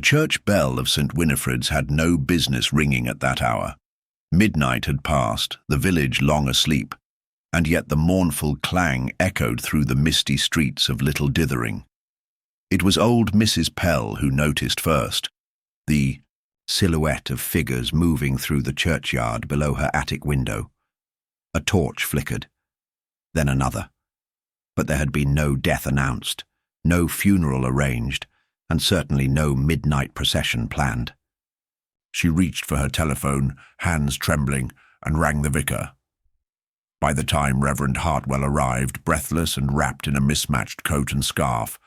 church bell of St. Winifred's had no business ringing at that hour. Midnight had passed, the village long asleep, and yet the mournful clang echoed through the misty streets of Little Dithering. It was old Mrs. Pell who noticed first the silhouette of figures moving through the churchyard below her attic window. A torch flickered, then another. But there had been no death announced, no funeral arranged, and certainly no midnight procession planned. She reached for her telephone, hands trembling, and rang the vicar. By the time Reverend Hartwell arrived, breathless and wrapped in a mismatched coat and scarf,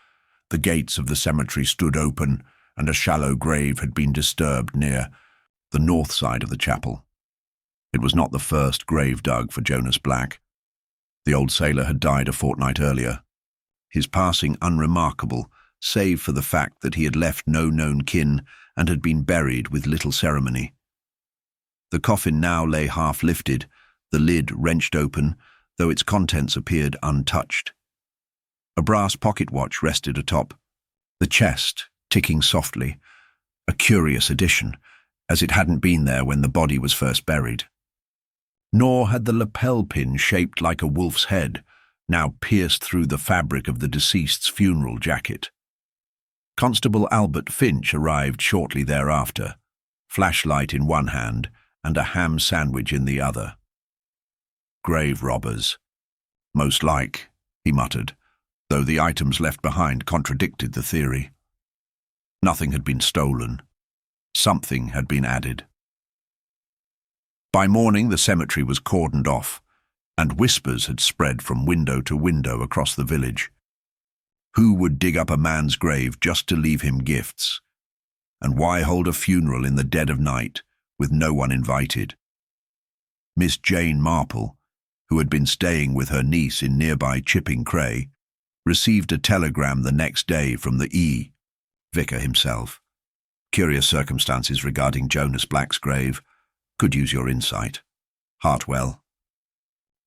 the gates of the cemetery stood open, and a shallow grave had been disturbed near the north side of the chapel. It was not the first grave dug for Jonas Black. The old sailor had died a fortnight earlier, his passing unremarkable, save for the fact that he had left no known kin and had been buried with little ceremony. The coffin now lay half lifted, the lid wrenched open, though its contents appeared untouched. A brass pocket watch rested atop, the chest ticking softly, a curious addition, as it hadn't been there when the body was first buried. Nor had the lapel pin shaped like a wolf's head, now pierced through the fabric of the deceased's funeral jacket. Constable Albert Finch arrived shortly thereafter, flashlight in one hand and a ham sandwich in the other. Grave robbers. Most like, he muttered, though the items left behind contradicted the theory. Nothing had been stolen. Something had been added. By morning the cemetery was cordoned off, and whispers had spread from window to window across the village. Who would dig up a man's grave just to leave him gifts? And why hold a funeral in the dead of night, with no one invited? Miss Jane Marple, who had been staying with her niece in nearby Chipping Cray, received a telegram the next day from the vicar himself. Curious circumstances regarding Jonas Black's grave. Could use your insight. Hartwell.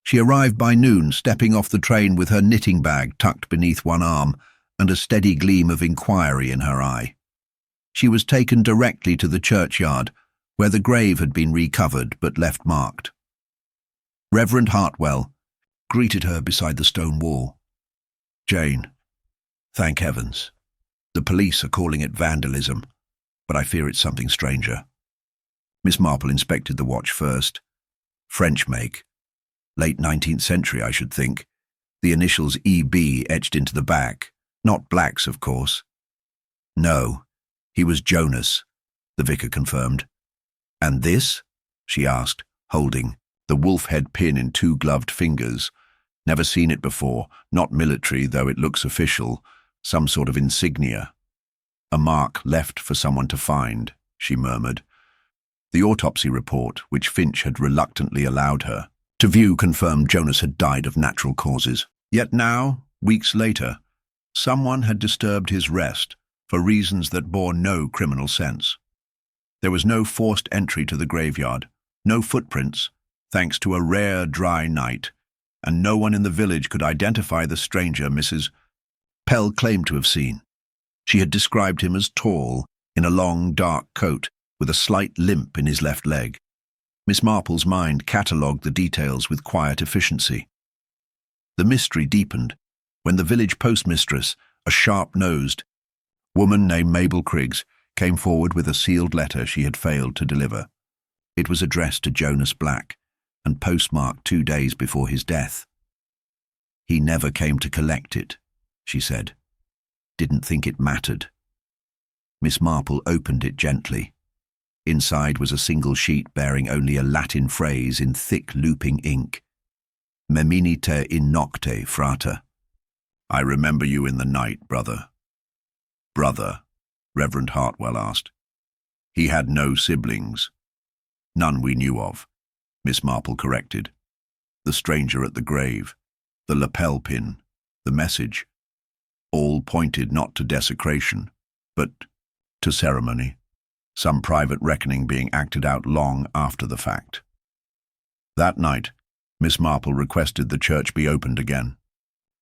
She arrived by noon, stepping off the train with her knitting bag tucked beneath one arm and a steady gleam of inquiry in her eye. She was taken directly to the churchyard, where the grave had been recovered but left marked. Reverend Hartwell greeted her beside the stone wall. Jane, thank heavens. The police are calling it vandalism, but I fear it's something stranger. Miss Marple inspected the watch first. French make. Late 19th century, I should think. The initials E.B. etched into the back. Not Black's, of course. No, he was Jonas, the vicar confirmed. And this? She asked, holding the wolf head pin in two gloved fingers. Never seen it before, not military, though it looks official, some sort of insignia. A mark left for someone to find, she murmured. The autopsy report, which Finch had reluctantly allowed her to view, confirmed Jonas had died of natural causes. Yet now, weeks later, someone had disturbed his rest for reasons that bore no criminal sense. There was no forced entry to the graveyard, no footprints, thanks to a rare dry night, and no one in the village could identify the stranger Mrs. Pell claimed to have seen. She had described him as tall, in a long, dark coat, with a slight limp in his left leg. Miss Marple's mind catalogued the details with quiet efficiency. The mystery deepened when the village postmistress, a sharp-nosed woman named Mabel Criggs, came forward with a sealed letter she had failed to deliver. It was addressed to Jonas Black and postmarked 2 days before his death. He never came to collect it, she said. Didn't think it mattered. Miss Marple opened it gently. Inside was a single sheet bearing only a Latin phrase in thick looping ink. Meminite in nocte, frater. I remember you in the night, brother. Brother, Reverend Hartwell asked. He had no siblings. None we knew of, Miss Marple corrected. The stranger at the grave, the lapel pin, the message, all pointed not to desecration, but to ceremony, some private reckoning being acted out long after the fact. That night, Miss Marple requested the church be opened again.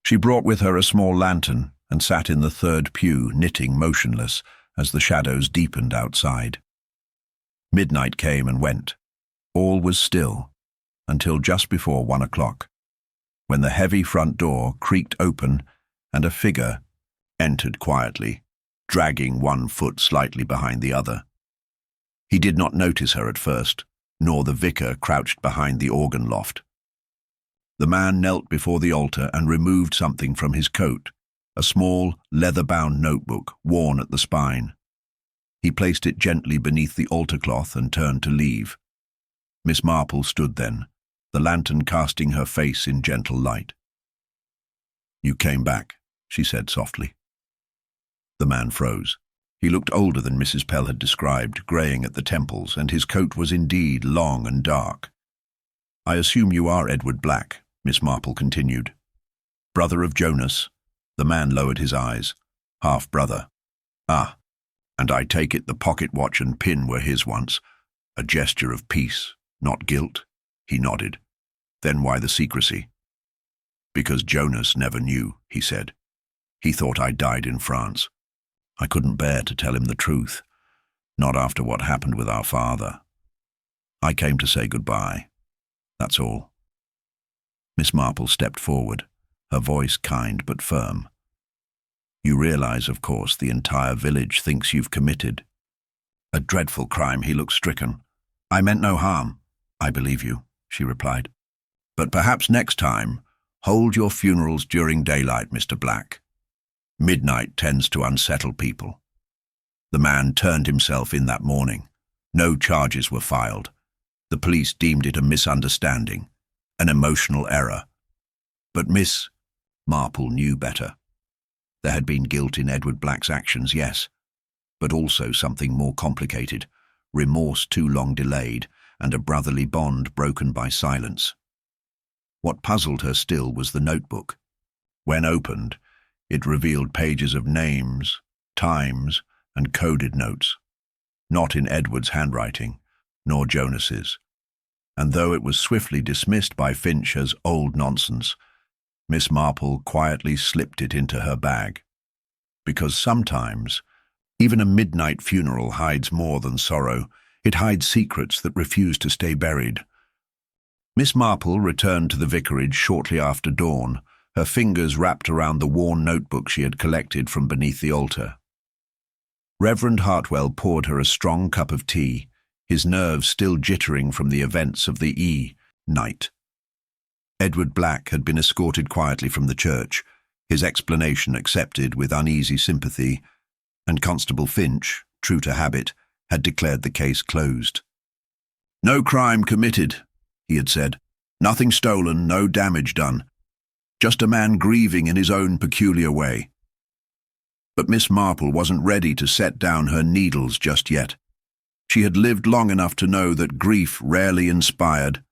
She brought with her a small lantern and sat in the third pew, knitting motionless, as the shadows deepened outside. Midnight came and went. All was still, until just before 1 o'clock, when the heavy front door creaked open and a figure entered quietly, dragging one foot slightly behind the other. He did not notice her at first, nor the vicar crouched behind the organ loft. The man knelt before the altar and removed something from his coat, a small, leather-bound notebook worn at the spine. He placed it gently beneath the altar cloth and turned to leave. Miss Marple stood then, the lantern casting her face in gentle light. "You came back," she said softly. The man froze. He looked older than Mrs. Pell had described, greying at the temples, and his coat was indeed long and dark. "I assume you are Edward Black," Miss Marple continued. "Brother of Jonas." The man lowered his eyes. "Half-brother. Ah, and I take it the pocket watch and pin were his once. A gesture of peace, not guilt?" He nodded. "Then why the secrecy?" "Because Jonas never knew," he said. "He thought I died in France. I couldn't bear to tell him the truth, not after what happened with our father. I came to say goodbye. That's all." Miss Marple stepped forward, her voice kind but firm. "You realize, of course, the entire village thinks you've committed a dreadful crime." He looked stricken. "I meant no harm." "I believe you," she replied. "But perhaps next time, hold your funerals during daylight, Mr. Black. Midnight tends to unsettle people. The man turned himself in that morning. No charges were filed. The police deemed it a misunderstanding, an emotional error. But Miss Marple knew better. There had been guilt in Edward Black's actions, yes, but also something more complicated, remorse too long delayed, and a brotherly bond broken by silence. What puzzled her still was the notebook. When opened, it revealed pages of names, times, and coded notes, not in Edward's handwriting, nor Jonas's. And though it was swiftly dismissed by Finch as old nonsense, Miss Marple quietly slipped it into her bag. Because sometimes, even a midnight funeral hides more than sorrow. It hides secrets that refuse to stay buried. Miss Marple returned to the vicarage shortly after dawn, her fingers wrapped around the worn notebook she had collected from beneath the altar. Reverend Hartwell poured her a strong cup of tea, his nerves still jittering from the events of the night. Edward Black had been escorted quietly from the church, his explanation accepted with uneasy sympathy, and Constable Finch, true to habit, had declared the case closed. "No crime committed," he had said. "Nothing stolen, no damage done. Just a man grieving in his own peculiar way." But Miss Marple wasn't ready to set down her needles just yet. She had lived long enough to know that grief rarely inspired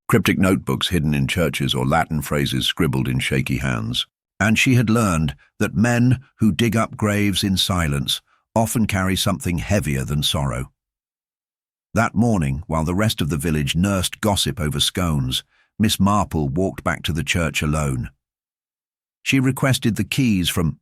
cryptic notebooks hidden in churches or Latin phrases scribbled in shaky hands. And she had learned that men who dig up graves in silence often carry something heavier than sorrow. That morning, while the rest of the village nursed gossip over scones, Miss Marple walked back to the church alone. She requested the keys from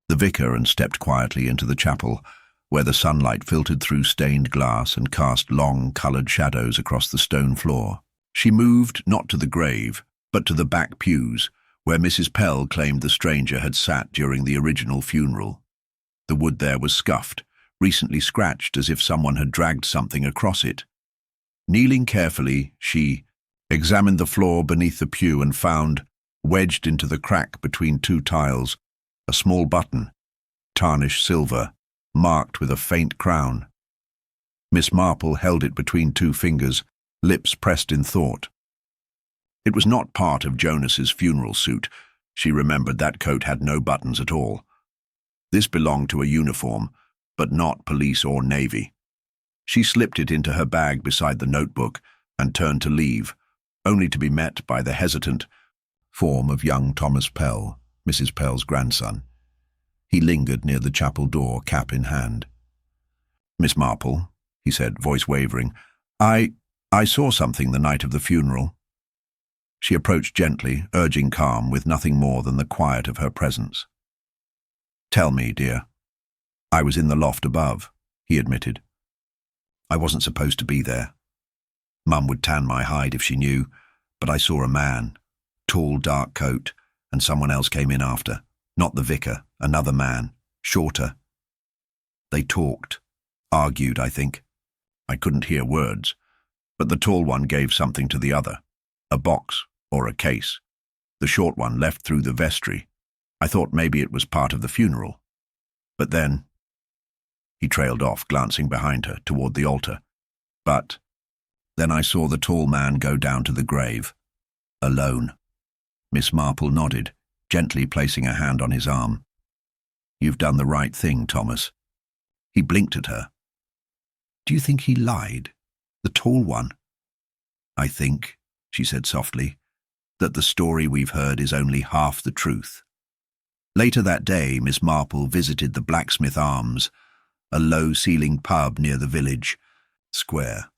the vicar and stepped quietly into the chapel, where the sunlight filtered through stained glass and cast long, coloured shadows across the stone floor. She moved not to the grave, but to the back pews, where Mrs. Pell claimed the stranger had sat during the original funeral. The wood there was scuffed, recently scratched as if someone had dragged something across it. Kneeling carefully, she examined the floor beneath the pew and found, wedged into the crack between two tiles, a small button, tarnished silver, marked with a faint crown. Miss Marple held it between two fingers, lips pressed in thought. It was not part of Jonas's funeral suit. She remembered that coat had no buttons at all. This belonged to a uniform, but not police or navy. She slipped it into her bag beside the notebook and turned to leave, only to be met by the hesitant form of young Thomas Pell, Mrs. Pell's grandson. He lingered near the chapel door, cap in hand. "Miss Marple," he said, voice wavering, I saw something the night of the funeral." She approached gently, urging calm with nothing more than the quiet of her presence. "Tell me, dear." "I was in the loft above," he admitted. "I wasn't supposed to be there. Mum would tan my hide if she knew, but I saw a man, tall, dark coat, and someone else came in after. Not the vicar, another man, shorter. They talked, argued, I think. I couldn't hear words, but the tall one gave something to the other, a box or a case. The short one left through the vestry. I thought maybe it was part of the funeral. But then..." He trailed off, glancing behind her, toward the altar. "But then I saw the tall man go down to the grave, alone." Miss Marple nodded, gently placing a hand on his arm. "You've done the right thing, Thomas." He blinked at her. "Do you think he lied? The tall one?" "I think," she said softly, "that the story we've heard is only half the truth." Later that day, Miss Marple visited the Blacksmith Arms, a low-ceilinged pub near the village square.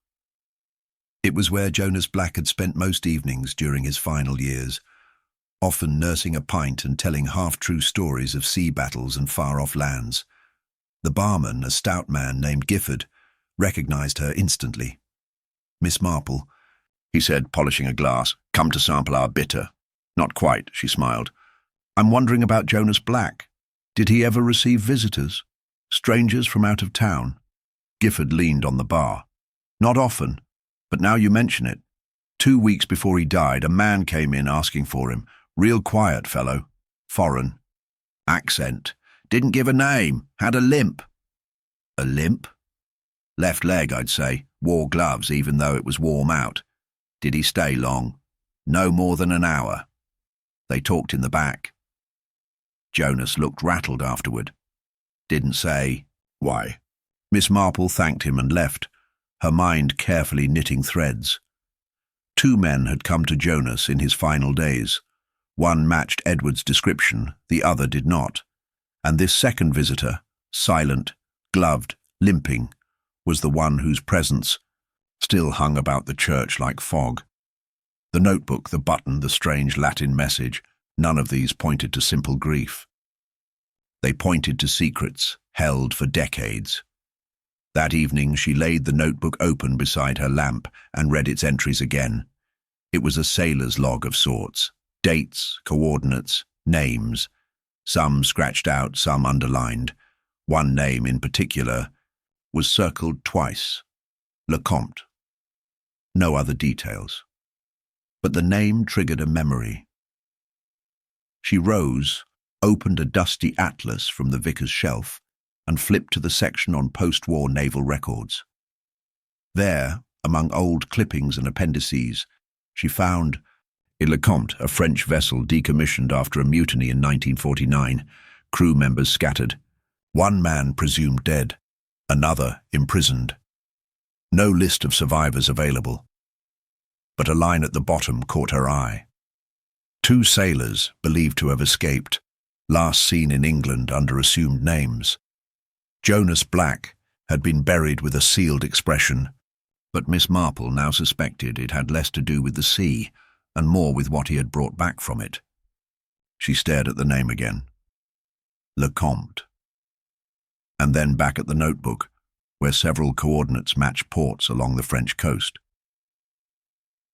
It was where Jonas Black had spent most evenings during his final years, often nursing a pint and telling half-true stories of sea battles and far-off lands. The barman, a stout man named Gifford, recognized her instantly. "Miss Marple," he said, polishing a glass, "come to sample our bitter." "Not quite," she smiled. "I'm wondering about Jonas Black. Did he ever receive visitors? Strangers from out of town?" Gifford leaned on the bar. "Not often, but now you mention it. 2 weeks before he died, a man came in asking for him. Real quiet fellow. Foreign. Accent. Didn't give a name. Had a limp." "A limp?" "Left leg, I'd say. Wore gloves, even though it was warm out." "Did he stay long?" "No more than an hour. They talked in the back." Jonas looked rattled afterward. "Didn't say why." Miss Marple thanked him and left, her mind carefully knitting threads. 2 men had come to Jonas in his final days. One matched Edward's description, the other did not. And this second visitor, silent, gloved, limping, was the one whose presence still hung about the church like fog. The notebook, the button, the strange Latin message, none of these pointed to simple grief. They pointed to secrets held for decades. That evening she laid the notebook open beside her lamp and read its entries again. It was a sailor's log of sorts. Dates, coordinates, names. Some scratched out, some underlined. One name in particular was circled twice. Lecomte. No other details. But the name triggered a memory. She rose, opened a dusty atlas from the vicar's shelf, and flipped to the section on post-war naval records. There, among old clippings and appendices, she found Lecomte, a French vessel decommissioned after a mutiny in 1949, crew members scattered. One man presumed dead, another imprisoned. No list of survivors available. But a line at the bottom caught her eye. 2 sailors, believed to have escaped, last seen in England under assumed names. Jonas Black had been buried with a sealed expression, but Miss Marple now suspected it had less to do with the sea and more with what he had brought back from it. She stared at the name again. Lecomte. And then back at the notebook, where several coordinates matched ports along the French coast.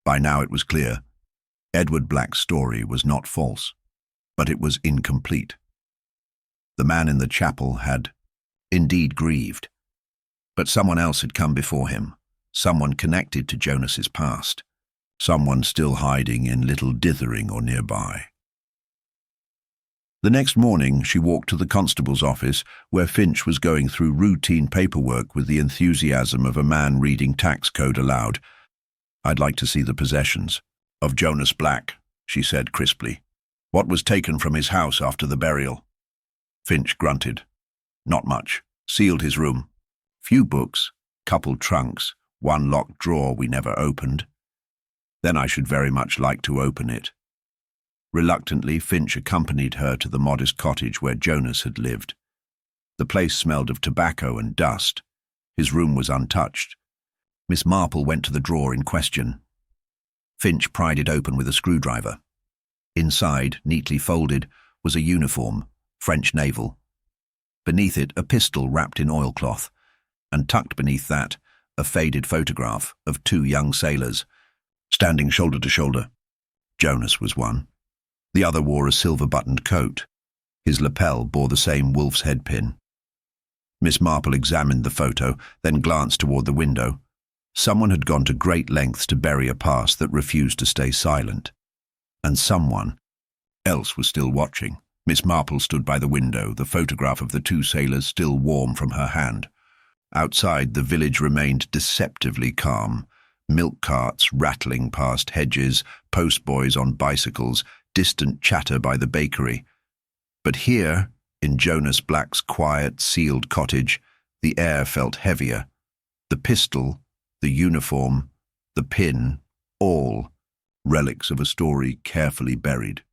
By now it was clear, Edward Black's story was not false, but it was incomplete. The man in the chapel had indeed grieved, but someone else had come before him, someone connected to Jonas's past, someone still hiding in Little Dithering or nearby. The next morning she walked to the constable's office, where Finch was going through routine paperwork with the enthusiasm of a man reading tax code aloud. "I'd like to see the possessions of Jonas Black," she said crisply. "What was taken from his house after the burial?" Finch grunted. "Not much. Sealed his room. Few books, couple trunks, one locked drawer we never opened." "Then I should very much like to open it." Reluctantly, Finch accompanied her to the modest cottage where Jonas had lived. The place smelled of tobacco and dust. His room was untouched. Miss Marple went to the drawer in question. Finch pried it open with a screwdriver. Inside, neatly folded, was a uniform, French naval. Beneath it, a pistol wrapped in oilcloth, and tucked beneath that, a faded photograph of two young sailors, standing shoulder to shoulder. Jonas was one. The other wore a silver-buttoned coat. His lapel bore the same wolf's head pin. Miss Marple examined the photo, then glanced toward the window. Someone had gone to great lengths to bury a past that refused to stay silent. And someone else was still watching. Miss Marple stood by the window, the photograph of the two sailors still warm from her hand. Outside, the village remained deceptively calm. Milk carts rattling past hedges, postboys on bicycles, distant chatter by the bakery. But here, in Jonas Black's quiet, sealed cottage, the air felt heavier. The pistol, the uniform, the pin, all relics of a story carefully buried.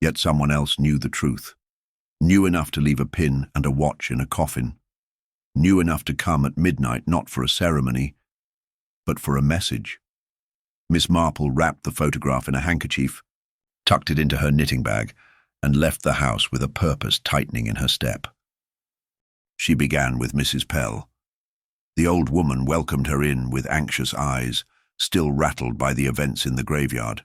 Yet someone else knew the truth, knew enough to leave a pin and a watch in a coffin, knew enough to come at midnight not for a ceremony, but for a message. Miss Marple wrapped the photograph in a handkerchief, tucked it into her knitting bag, and left the house with a purpose tightening in her step. She began with Mrs. Pell. The old woman welcomed her in with anxious eyes, still rattled by the events in the graveyard.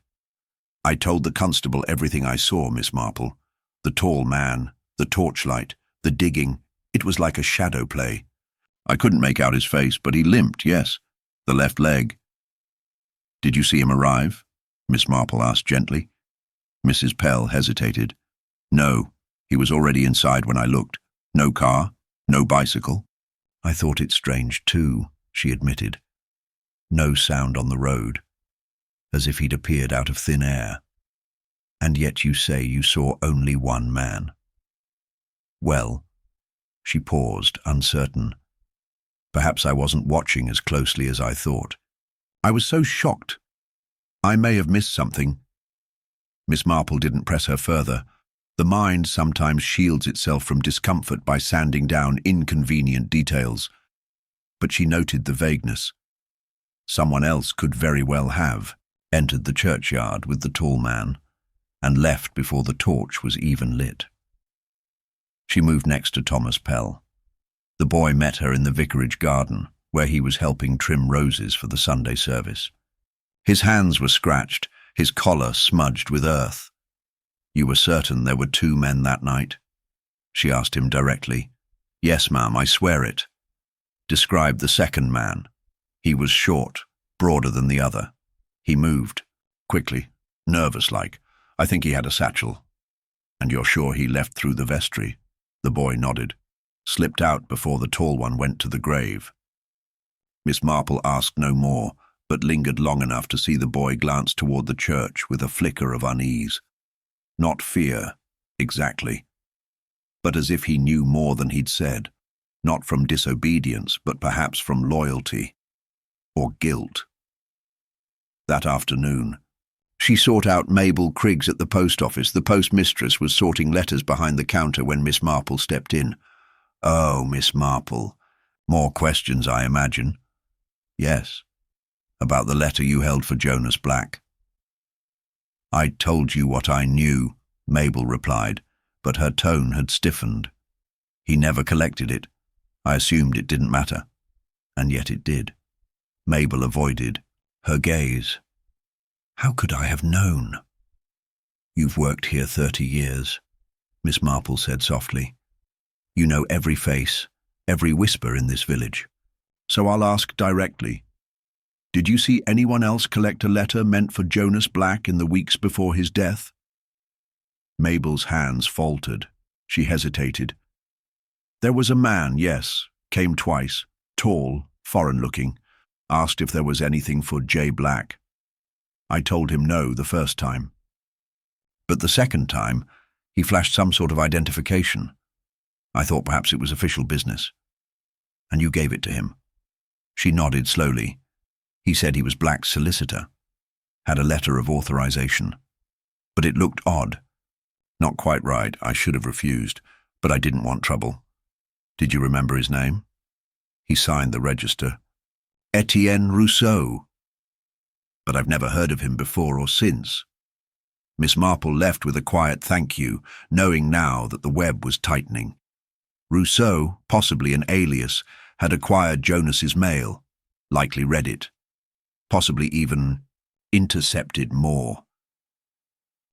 "I told the constable everything I saw, Miss Marple. The tall man, the torchlight, the digging. It was like a shadow play. I couldn't make out his face, but he limped, yes. The left leg." "Did you see him arrive?" Miss Marple asked gently. Mrs. Pell hesitated. "No, he was already inside when I looked. No car, no bicycle." "I thought it strange too," she admitted. "No sound on the road, as if he'd appeared out of thin air. And yet you say you saw only one man." "Well," she paused, uncertain. "Perhaps I wasn't watching as closely as I thought. I was so shocked. I may have missed something." Miss Marple didn't press her further. The mind sometimes shields itself from discomfort by sanding down inconvenient details. But she noted the vagueness. Someone else could very well have entered the churchyard with the tall man and left before the torch was even lit. She moved next to Thomas Pell. The boy met her in the vicarage garden, where he was helping trim roses for the Sunday service. His hands were scratched, his collar smudged with earth. "You were certain there were two men that night?" she asked him directly. "Yes, ma'am, I swear it." "Describe the second man." "He was short, broader than the other. He moved, quickly, nervous-like. I think he had a satchel." "And you're sure he left through the vestry?" The boy nodded. "Slipped out before the tall one went to the grave." Miss Marple asked no more, but lingered long enough to see the boy glance toward the church with a flicker of unease. Not fear, exactly, but as if he knew more than he'd said, not from disobedience, but perhaps from loyalty or guilt. That afternoon, she sought out Mabel Criggs at the post office. The postmistress was sorting letters behind the counter when Miss Marple stepped in. "Oh, Miss Marple. More questions, I imagine." "Yes. About the letter you held for Jonas Black." "I told you what I knew," Mabel replied, but her tone had stiffened. "He never collected it. I assumed it didn't matter. And yet it did." Mabel avoided her gaze. "How could I have known?" "You've worked here 30 years, Miss Marple said softly. "You know every face, every whisper in this village. So I'll ask directly. Did you see anyone else collect a letter meant for Jonas Black in the weeks before his death?" Mabel's hands faltered. She hesitated. "There was a man, yes, came twice, tall, foreign-looking, asked if there was anything for J. Black. I told him no the first time. But the second time, he flashed some sort of identification. I thought perhaps it was official business. And you gave it to him." She nodded slowly. "He said he was Black's solicitor, had a letter of authorization. But it looked odd. Not quite right, I should have refused, but I didn't want trouble. Did you remember his name?" He signed the register. "Etienne Rousseau. But I've never heard of him before or since." Miss Marple left with a quiet thank you, knowing now that the web was tightening. Rousseau, possibly an alias, had acquired Jonas's mail, likely read it, possibly even intercepted more.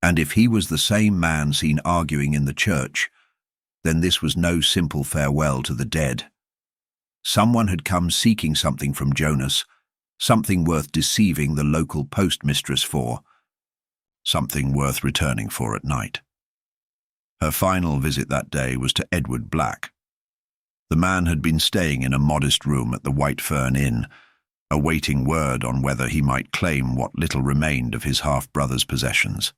And if he was the same man seen arguing in the church, then this was no simple farewell to the dead. Someone had come seeking something from Jonas, something worth deceiving the local postmistress for, something worth returning for at night. Her final visit that day was to Edward Black. The man had been staying in a modest room at the White Fern Inn, awaiting word on whether he might claim what little remained of his half-brother's possessions.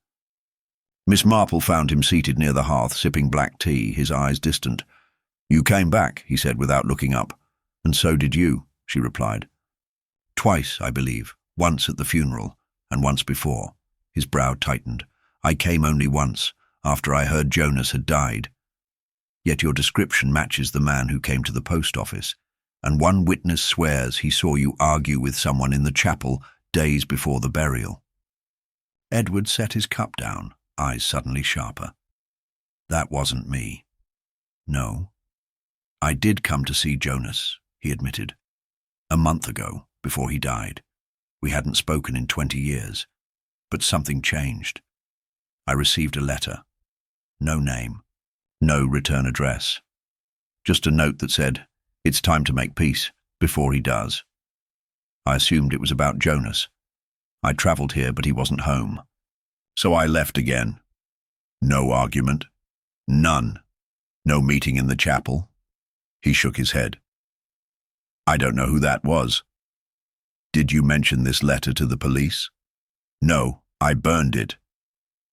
Miss Marple found him seated near the hearth, sipping black tea, his eyes distant. "You came back," he said without looking up. "And so did you," she replied. "Twice, I believe, once at the funeral, and once before." His brow tightened. "I came only once, after I heard Jonas had died. Yet your description matches the man who came to the post office, and one witness swears he saw you argue with someone in the chapel days before the burial." Edward set his cup down, eyes suddenly sharper. "That wasn't me. No. I did come to see Jonas," he admitted. "A month ago, before he died. We hadn't spoken in 20 years. But something changed. I received a letter. No name. No return address. Just a note that said, 'It's time to make peace, before he does.' I assumed it was about Jonas. I travelled here, but he wasn't home. So I left again. No argument. None. No meeting in the chapel." He shook his head. "I don't know who that was." "Did you mention this letter to the police?" "No, I burned it.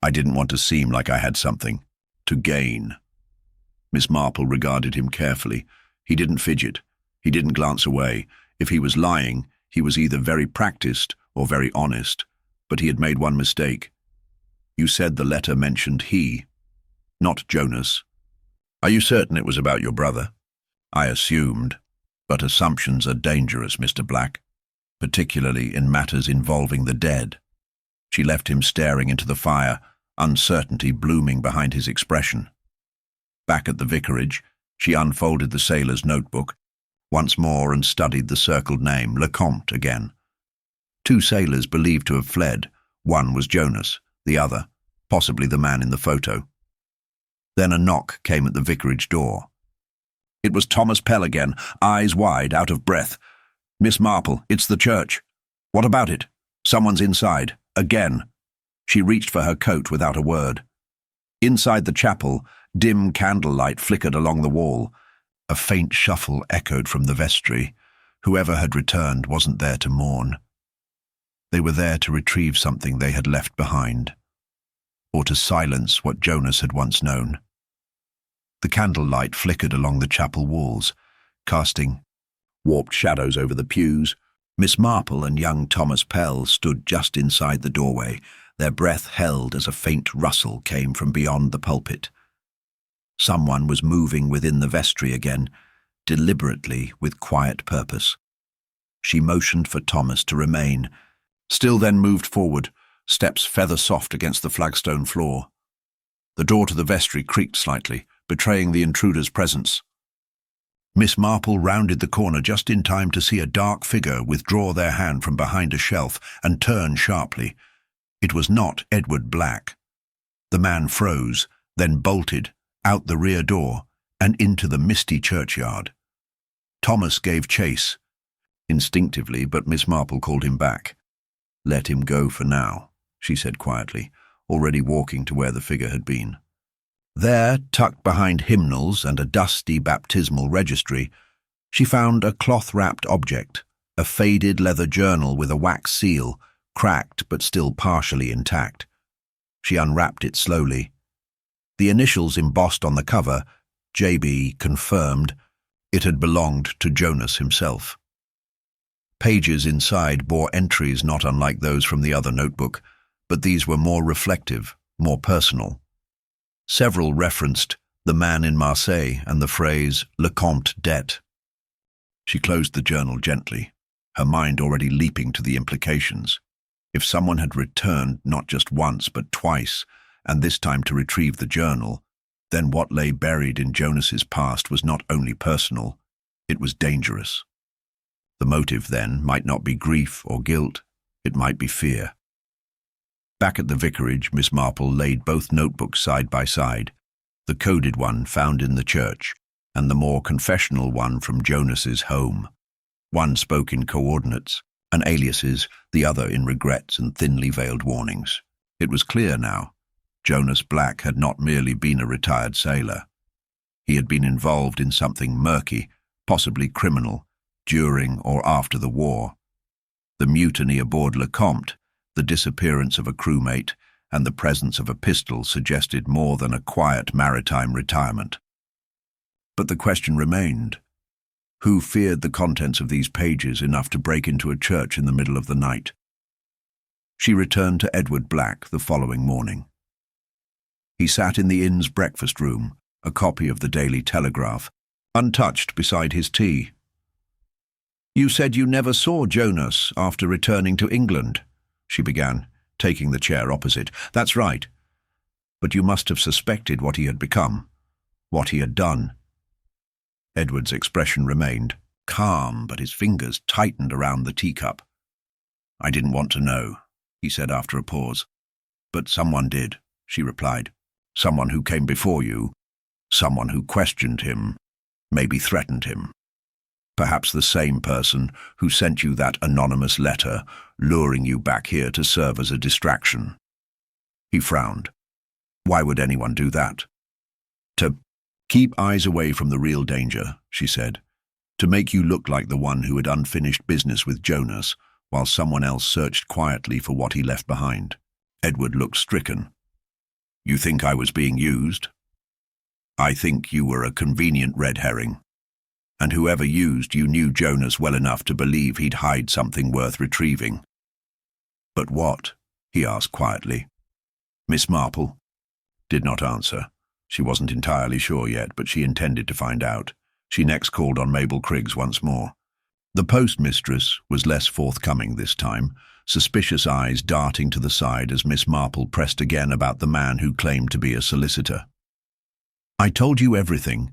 I didn't want to seem like I had something to gain." Miss Marple regarded him carefully. He didn't fidget. He didn't glance away. If he was lying, he was either very practiced or very honest. But he had made one mistake. "You said the letter mentioned he, not Jonas. Are you certain it was about your brother?" "I assumed. But assumptions are dangerous, Mr. Black, particularly in matters involving the dead." She left him staring into the fire, uncertainty blooming behind his expression. Back at the vicarage, she unfolded the sailor's notebook once more and studied the circled name, Lecomte, again. 2 sailors believed to have fled. One was Jonas, the other, possibly the man in the photo. Then a knock came at the vicarage door. It was Thomas Pell again, eyes wide, out of breath. "Miss Marple, it's the church." "What about it?" "Someone's inside. Again." She reached for her coat without a word. Inside the chapel, dim candlelight flickered along the wall. A faint shuffle echoed from the vestry. Whoever had returned wasn't there to mourn. They were there to retrieve something they had left behind, or to silence what Jonas had once known. The candlelight flickered along the chapel walls, casting warped shadows over the pews. Miss Marple and young Thomas Pell stood just inside the doorway, their breath held as a faint rustle came from beyond the pulpit. Someone was moving within the vestry again, deliberately, with quiet purpose. She motioned for Thomas to remain, still then moved forward, steps feather-soft against the flagstone floor. The door to the vestry creaked slightly, betraying the intruder's presence. Miss Marple rounded the corner just in time to see a dark figure withdraw their hand from behind a shelf and turn sharply. It was not Edward Black. The man froze, then bolted, out the rear door, and into the misty churchyard. Thomas gave chase, instinctively, but Miss Marple called him back. "Let him go for now," she said quietly, already walking to where the figure had been. There, tucked behind hymnals and a dusty baptismal registry, she found a cloth-wrapped object, a faded leather journal with a wax seal, cracked but still partially intact. She unwrapped it slowly. The initials embossed on the cover, JB, confirmed it had belonged to Jonas himself. Pages inside bore entries not unlike those from the other notebook, but these were more reflective, more personal. Several referenced the man in Marseille and the phrase Lecomte debt. She closed the journal gently, her mind already leaping to the implications. If someone had returned not just once but twice, and this time to retrieve the journal, Then what lay buried in Jonas's past was not only personal, it was dangerous. The motive, then, might not be grief or guilt, it might be fear. Back at the vicarage, Miss Marple laid both notebooks side by side, the coded one found in the church, and the more confessional one from Jonas's home. One spoke in coordinates and aliases, the other in regrets and thinly veiled warnings. It was clear now. Jonas Black had not merely been a retired sailor. He had been involved in something murky, possibly criminal, during or after the war. The mutiny aboard Lecomte, the disappearance of a crewmate, and the presence of a pistol suggested more than a quiet maritime retirement. But the question remained. Who feared the contents of these pages enough to break into a church in the middle of the night? She returned to Edward Black the following morning. He sat in the inn's breakfast room, a copy of the Daily Telegraph, untouched beside his tea. "You said you never saw Jonas after returning to England," she began, taking the chair opposite. "That's right. But you must have suspected what he had become, what he had done." Edward's expression remained calm, but his fingers tightened around the teacup. "I didn't want to know," he said after a pause. "But someone did," she replied. "Someone who came before you, someone who questioned him, maybe threatened him. Perhaps the same person who sent you that anonymous letter, luring you back here to serve as a distraction." He frowned. "Why would anyone do that?" "To keep eyes away from the real danger," she said. "To make you look like the one who had unfinished business with Jonas, while someone else searched quietly for what he left behind." Edward looked stricken. "You think I was being used?" "I think you were a convenient red herring. And whoever used you knew Jonas well enough to believe he'd hide something worth retrieving." "But what?" he asked quietly. Miss Marple did not answer. She wasn't entirely sure yet, but she intended to find out. She next called on Mabel Criggs once more. The postmistress was less forthcoming this time, suspicious eyes darting to the side as Miss Marple pressed again about the man who claimed to be a solicitor. "I told you everything,"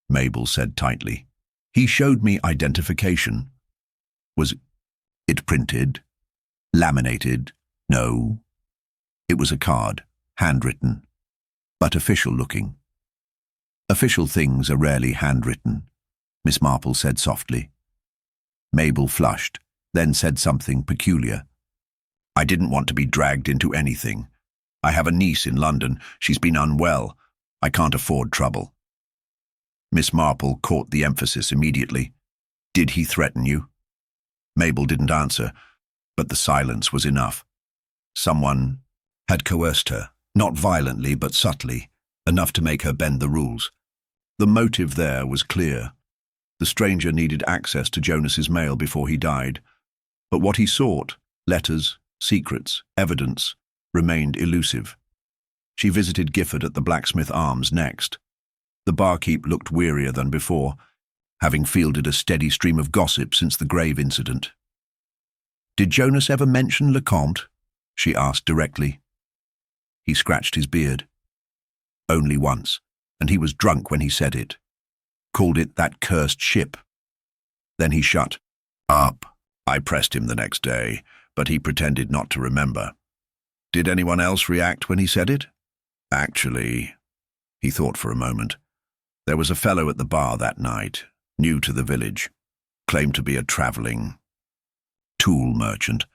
Mabel said tightly. "He showed me identification." "Was it printed? Laminated?" "No. It was a card, handwritten, but official-looking." "Official things are rarely handwritten," Miss Marple said softly. Mabel flushed, then said something peculiar. "I didn't want to be dragged into anything. I have a niece in London. She's been unwell. I can't afford trouble." Miss Marple caught the emphasis immediately. "Did he threaten you?" Mabel didn't answer, but the silence was enough. Someone had coerced her, not violently but subtly, enough to make her bend the rules. The motive there was clear. The stranger needed access to Jonas's mail before he died, but what he sought, letters, secrets, evidence, remained elusive. She visited Gifford at the Blacksmith Arms next. The barkeep looked wearier than before, having fielded a steady stream of gossip since the grave incident. "Did Jonas ever mention Lecomte?" she asked directly. He scratched his beard. "Only once, and he was drunk when he said it. Called it that cursed ship. Then he shut up. I pressed him the next day, but he pretended not to remember." "Did anyone else react when he said it?" "Actually," he thought for a moment, "there was a fellow at the bar that night, new to the village, claimed to be a travelling tool merchant,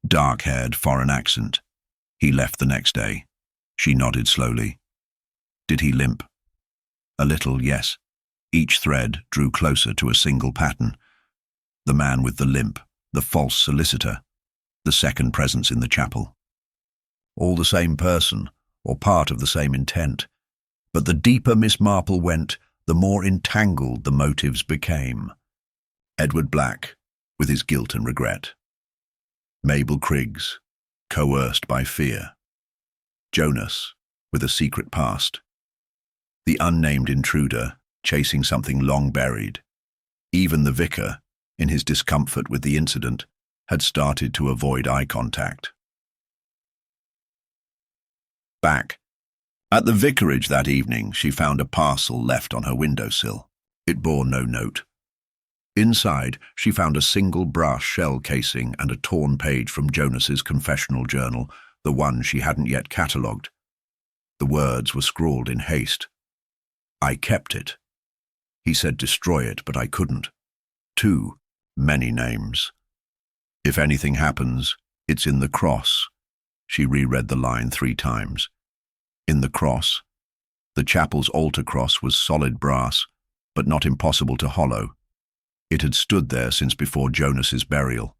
dark-haired, foreign accent. He left the next day." She nodded slowly. "Did he limp?" "A little, yes." Each thread drew closer to a single pattern. The man with the limp, the false solicitor, the second presence in the chapel. All the same person, or part of the same intent. But the deeper Miss Marple went, the more entangled the motives became. Edward Black, with his guilt and regret. Mabel Criggs, coerced by fear. Jonas, with a secret past. The unnamed intruder, chasing something long buried. Even the vicar, in his discomfort with the incident, had started to avoid eye contact. Back At the vicarage that evening, she found a parcel left on her windowsill. It bore no note. Inside, she found a single brass shell casing and a torn page from Jonas's confessional journal, the one she hadn't yet catalogued. The words were scrawled in haste. "I kept it. He said destroy it, but I couldn't. Too many names. If anything happens, it's in the cross." She reread the line 3 times. In the cross. The chapel's altar cross was solid brass, but not impossible to hollow. It had stood there since before Jonas's burial.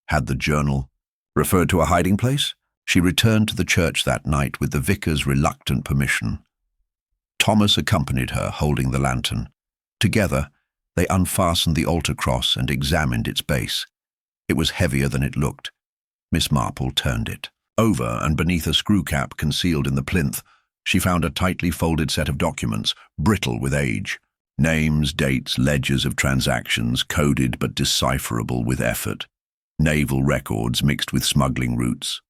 Had the journal referred to a hiding place? She returned to the church that night with the vicar's reluctant permission. Thomas accompanied her, holding the lantern. Together, they unfastened the altar cross and examined its base. It was heavier than it looked. Miss Marple turned it. Over and beneath a screw cap concealed in the plinth, she found a tightly folded set of documents, brittle with age. Names, dates, ledgers of transactions, coded but decipherable with effort. Naval records mixed with smuggling routes.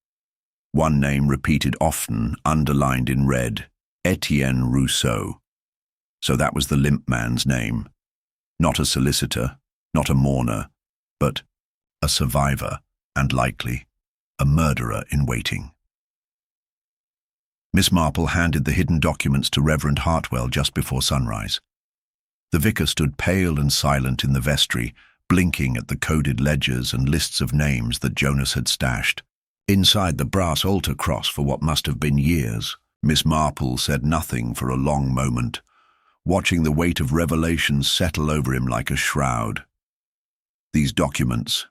One name repeated often, underlined in red, Etienne Rousseau. So that was the limp man's name. Not a solicitor, not a mourner, but a survivor, and likely a murderer in waiting. Miss Marple handed the hidden documents to Reverend Hartwell just before sunrise. The vicar stood pale and silent in the vestry, blinking at the coded ledgers and lists of names that Jonas had stashed. Inside the brass altar cross for what must have been years, Miss Marple said nothing for a long moment, watching the weight of revelation settle over him like a shroud. "These documents,"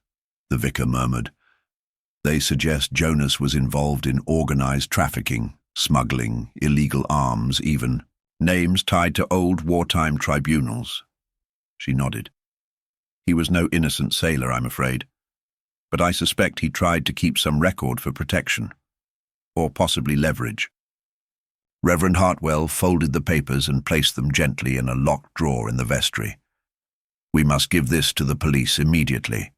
the vicar murmured, "they suggest Jonas was involved in organized trafficking, smuggling, illegal arms even. Names tied to old wartime tribunals." She nodded. "He was no innocent sailor, I'm afraid. But I suspect he tried to keep some record for protection. Or possibly leverage." Reverend Hartwell folded the papers and placed them gently in a locked drawer in the vestry. "We must give this to the police immediately."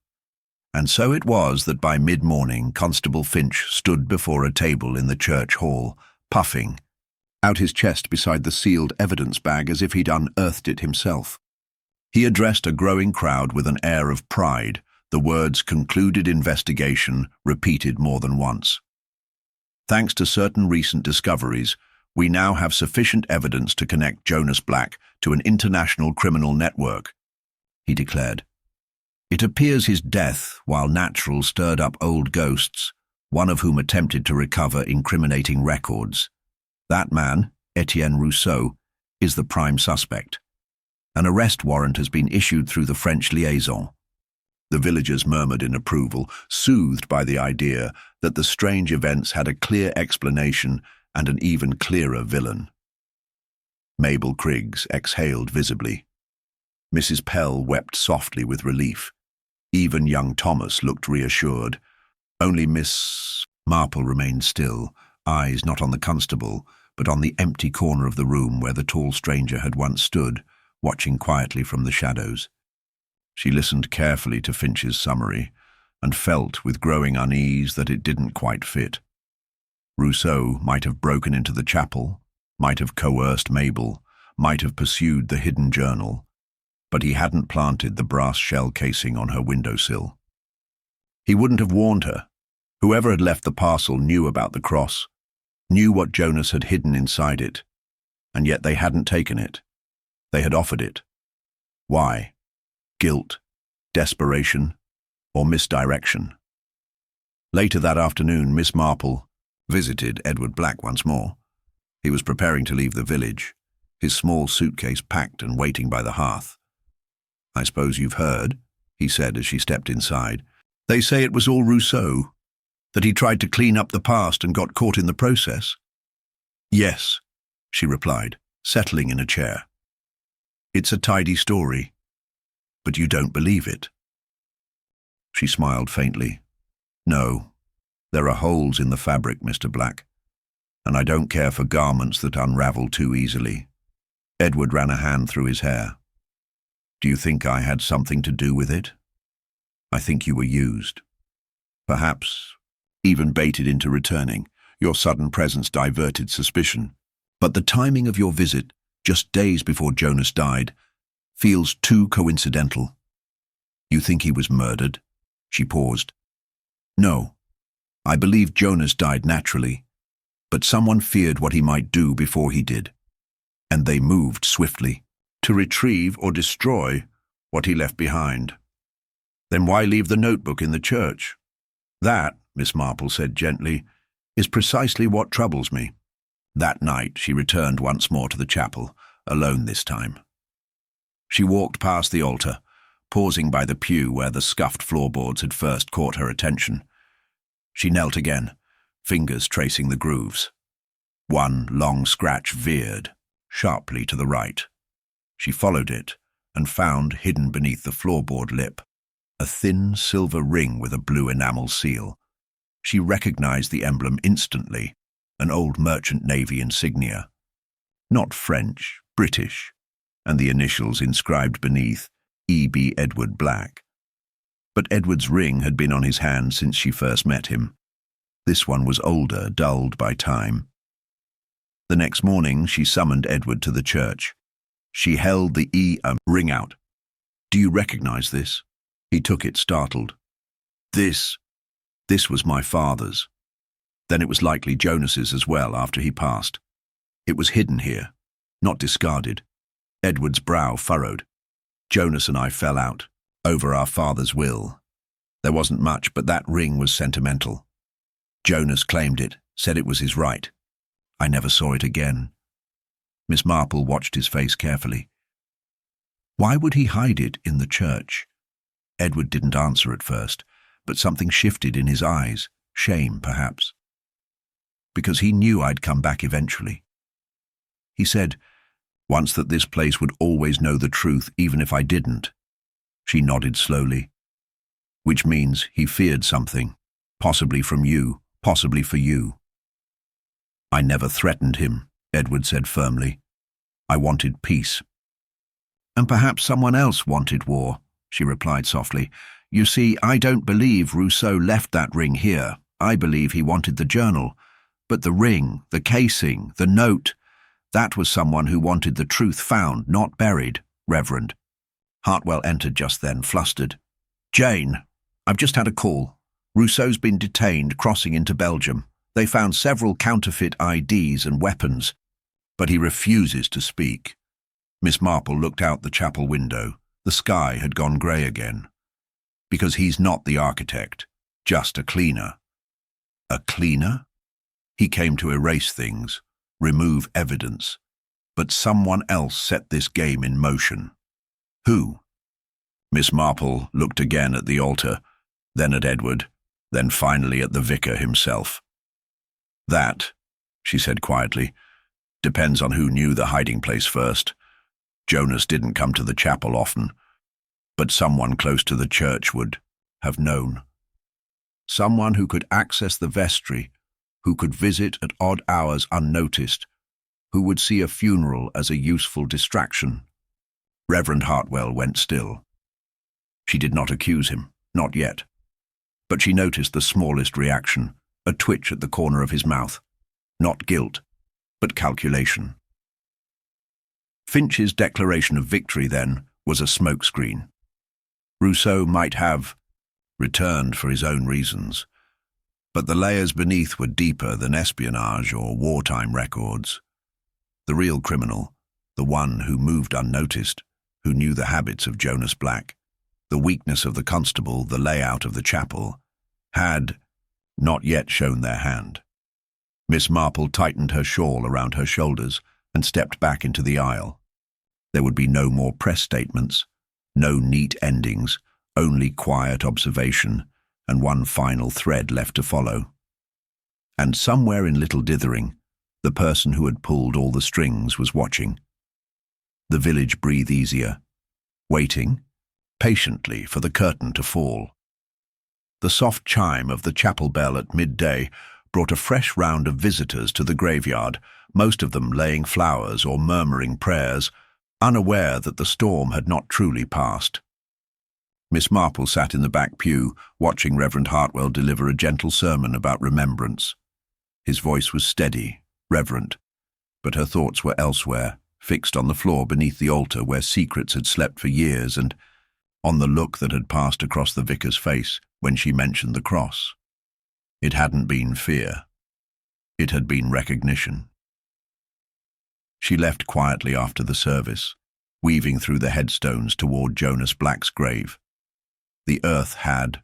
And so it was that by mid-morning Constable Finch stood before a table in the church hall, puffing out his chest beside the sealed evidence bag as if he'd unearthed it himself. He addressed a growing crowd with an air of pride, the words "concluded investigation" repeated more than once. "Thanks to certain recent discoveries, we now have sufficient evidence to connect Jonas Black to an international criminal network," he declared. "It appears his death, while natural, stirred up old ghosts, one of whom attempted to recover incriminating records. That man, Etienne Rousseau, is the prime suspect. An arrest warrant has been issued through the French liaison." The villagers murmured in approval, soothed by the idea that the strange events had a clear explanation and an even clearer villain. Mabel Criggs exhaled visibly. Mrs. Pell wept softly with relief. Even young Thomas looked reassured. Only Miss Marple remained still, eyes not on the constable, but on the empty corner of the room where the tall stranger had once stood, watching quietly from the shadows. She listened carefully to Finch's summary, and felt with growing unease that it didn't quite fit. Rousseau might have broken into the chapel, might have coerced Mabel, might have pursued the hidden journal, but he hadn't planted the brass shell casing on her windowsill. He wouldn't have warned her. Whoever had left the parcel knew about the cross, knew what Jonas had hidden inside it, and yet they hadn't taken it. They had offered it. Why? Guilt, desperation, or misdirection? Later that afternoon, Miss Marple visited Edward Black once more. He was preparing to leave the village, his small suitcase packed and waiting by the hearth. "I suppose you've heard," he said as she stepped inside. "They say it was all Rousseau, that he tried to clean up the past and got caught in the process." "Yes," she replied, settling in a chair. "It's a tidy story, but you don't believe it." She smiled faintly. "No, there are holes in the fabric, Mr. Black, and I don't care for garments that unravel too easily." Edward ran a hand through his hair. "Do you think I had something to do with it? I think you were used. Perhaps even baited into returning. Your sudden presence diverted suspicion. But the timing of your visit, just days before Jonas died, feels too coincidental. You think he was murdered? She paused. No, I believe Jonas died naturally, but someone feared what he might do before he did, and they moved swiftly to retrieve or destroy what he left behind. Then why leave the notebook in the church? That, Miss Marple said gently, is precisely what troubles me. That night she returned once more to the chapel, alone this time. She walked past the altar, pausing by the pew where the scuffed floorboards had first caught her attention. She knelt again, fingers tracing the grooves. One long scratch veered, sharply to the right. She followed it and found, hidden beneath the floorboard lip, a thin silver ring with a blue enamel seal. She recognized the emblem instantly, an old merchant navy insignia. Not French, British, and the initials inscribed beneath, E.B. Edward Black. But Edward's ring had been on his hand since she first met him. This one was older, dulled by time. The next morning she summoned Edward to the church. She held the ring out. Do you recognize this? He took it, startled. This was my father's. Then it was likely Jonas's as well after he passed. It was hidden here, not discarded. Edward's brow furrowed. Jonas and I fell out, over our father's will. There wasn't much, but that ring was sentimental. Jonas claimed it, said it was his right. I never saw it again. Miss Marple watched his face carefully. Why would he hide it in the church? Edward didn't answer at first, but something shifted in his eyes, shame perhaps. Because he knew I'd come back eventually. He said, once that this place would always know the truth even if I didn't. She nodded slowly. Which means he feared something, possibly from you, possibly for you. I never threatened him, Edward said firmly. I wanted peace. And perhaps someone else wanted war, she replied softly. You see, I don't believe Rousseau left that ring here. I believe he wanted the journal. But the ring, the casing, the note, that was someone who wanted the truth found, not buried, Reverend. Hartwell entered just then, flustered. Jane, I've just had a call. Rousseau's been detained crossing into Belgium. They found several counterfeit IDs and weapons, but he refuses to speak. Miss Marple looked out the chapel window. The sky had gone grey again. Because he's not the architect, just a cleaner. A cleaner? He came to erase things, remove evidence, but someone else set this game in motion. Who? Miss Marple looked again at the altar, then at Edward, then finally at the vicar himself. That, she said quietly, depends on who knew the hiding place first. Jonas didn't come to the chapel often, but someone close to the church would have known. Someone who could access the vestry, who could visit at odd hours unnoticed, who would see a funeral as a useful distraction. Reverend Hartwell went still. She did not accuse him, not yet. But she noticed the smallest reaction, a twitch at the corner of his mouth. Not guilt, but calculation. Finch's declaration of victory, then, was a smokescreen. Rousseau might have returned for his own reasons, but the layers beneath were deeper than espionage or wartime records. The real criminal, the one who moved unnoticed, who knew the habits of Jonas Black, the weakness of the constable, the layout of the chapel, had not yet shown their hand. Miss Marple tightened her shawl around her shoulders and stepped back into the aisle. There would be no more press statements, no neat endings, only quiet observation, and one final thread left to follow. And somewhere in Little Dithering, the person who had pulled all the strings was watching. The village breathed easier, waiting, patiently, for the curtain to fall. The soft chime of the chapel bell at midday brought a fresh round of visitors to the graveyard, most of them laying flowers or murmuring prayers, unaware that the storm had not truly passed. Miss Marple sat in the back pew, watching Reverend Hartwell deliver a gentle sermon about remembrance. His voice was steady, reverent, But her thoughts were elsewhere, fixed on the floor beneath the altar where secrets had slept for years, and on the look that had passed across the vicar's face when she mentioned the cross. It hadn't been fear. It had been recognition. She left quietly after the service, weaving through the headstones toward Jonas Black's grave. The earth had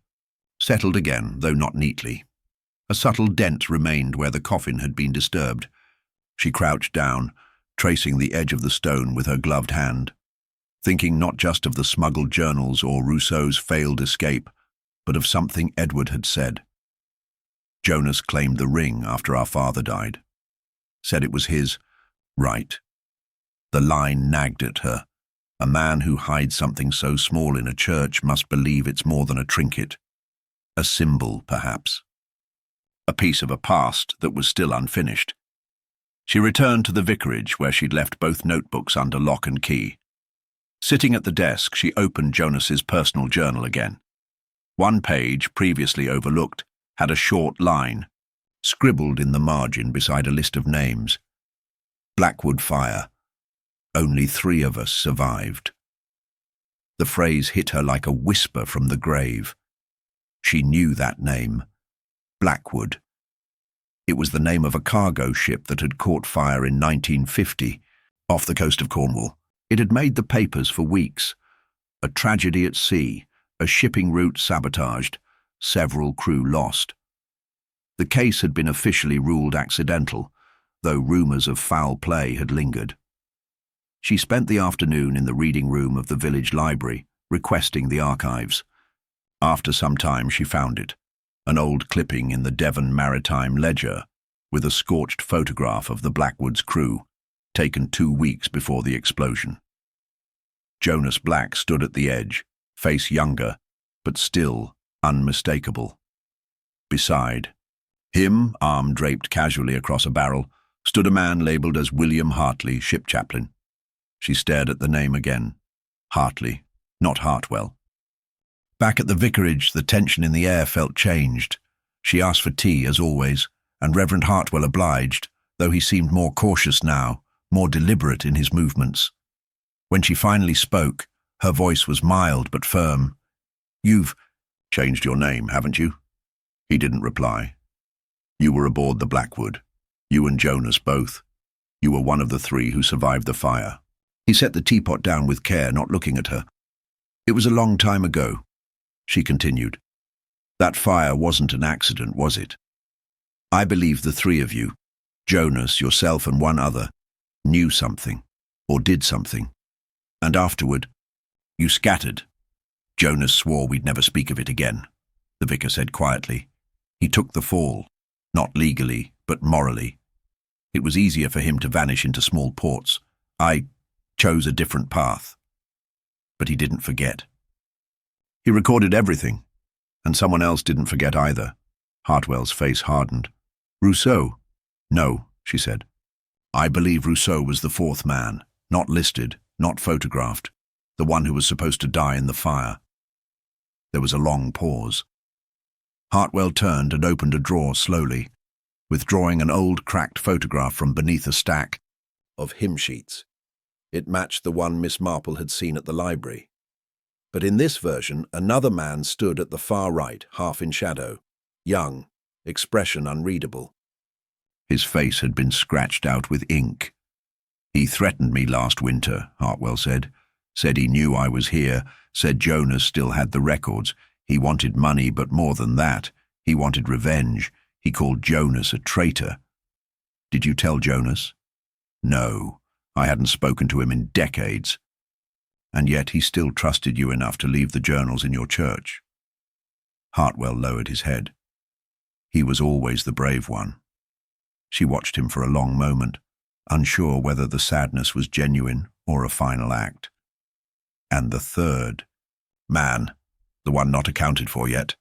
settled again, though not neatly. A subtle dent remained where the coffin had been disturbed. She crouched down, tracing the edge of the stone with her gloved hand, thinking not just of the smuggled journals or Rousseau's failed escape, but of something Edward had said. Jonas claimed the ring after our father died. Said it was his. Right. The line nagged at her. A man who hides something so small in a church must believe it's more than a trinket. A symbol, perhaps. A piece of a past that was still unfinished. She returned to the vicarage where she'd left both notebooks under lock and key. Sitting at the desk, she opened Jonas's personal journal again. One page, previously overlooked, had a short line, scribbled in the margin beside a list of names. Blackwood fire. Only 3 of us survived. The phrase hit her like a whisper from the grave. She knew that name. Blackwood. It was the name of a cargo ship that had caught fire in 1950, off the coast of Cornwall. It had made the papers for weeks. A tragedy at sea, a shipping route sabotaged, several crew lost. The case had been officially ruled accidental, though rumours of foul play had lingered. She spent the afternoon in the reading room of the village library, requesting the archives. After some time she found it, an old clipping in the Devon Maritime Ledger, with a scorched photograph of the Blackwood's crew, taken 2 weeks before the explosion. Jonas Black stood at the edge, face younger, but still unmistakable. Beside him, arm draped casually across a barrel, stood a man labelled as William Hartley, ship chaplain. She stared at the name again. Hartley, not Hartwell. Back at the vicarage, the tension in the air felt changed. She asked for tea, as always, and Reverend Hartwell obliged, though he seemed more cautious now, more deliberate in his movements. When she finally spoke, her voice was mild but firm. "You've changed your name, haven't you?" He didn't reply. "You were aboard the Blackwood. You and Jonas both. You were one of the 3 who survived the fire." He set the teapot down with care, not looking at her. "It was a long time ago," she continued. "That fire wasn't an accident, was it? I believe the 3 of you, Jonas, yourself and one other, knew something, or did something. And afterward, you scattered." "Jonas swore we'd never speak of it again," the vicar said quietly. "He took the fall, not legally, but morally. It was easier for him to vanish into small ports. I chose a different path." But he didn't forget. He recorded everything, and someone else didn't forget either. Hartwell's face hardened. "Rousseau?" "No," she said. "I believe Rousseau was the 4th man, not listed, not photographed, the one who was supposed to die in the fire." There was a long pause. Hartwell turned and opened a drawer slowly, withdrawing an old cracked photograph from beneath a stack of hymn sheets. It matched the one Miss Marple had seen at the library. But in this version, another man stood at the far right, half in shadow, young, expression unreadable. His face had been scratched out with ink. "He threatened me last winter," Hartwell said. "Said he knew I was here, said Jonas still had the records. He wanted money, but more than that, he wanted revenge. He called Jonas a traitor." "Did you tell Jonas?" "No. I hadn't spoken to him in decades. And yet he still trusted you enough to leave the journals in your church." Hartwell lowered his head. He was always the brave one. She watched him for a long moment, unsure whether the sadness was genuine or a final act. "And the 3rd man, the one not accounted for yet?"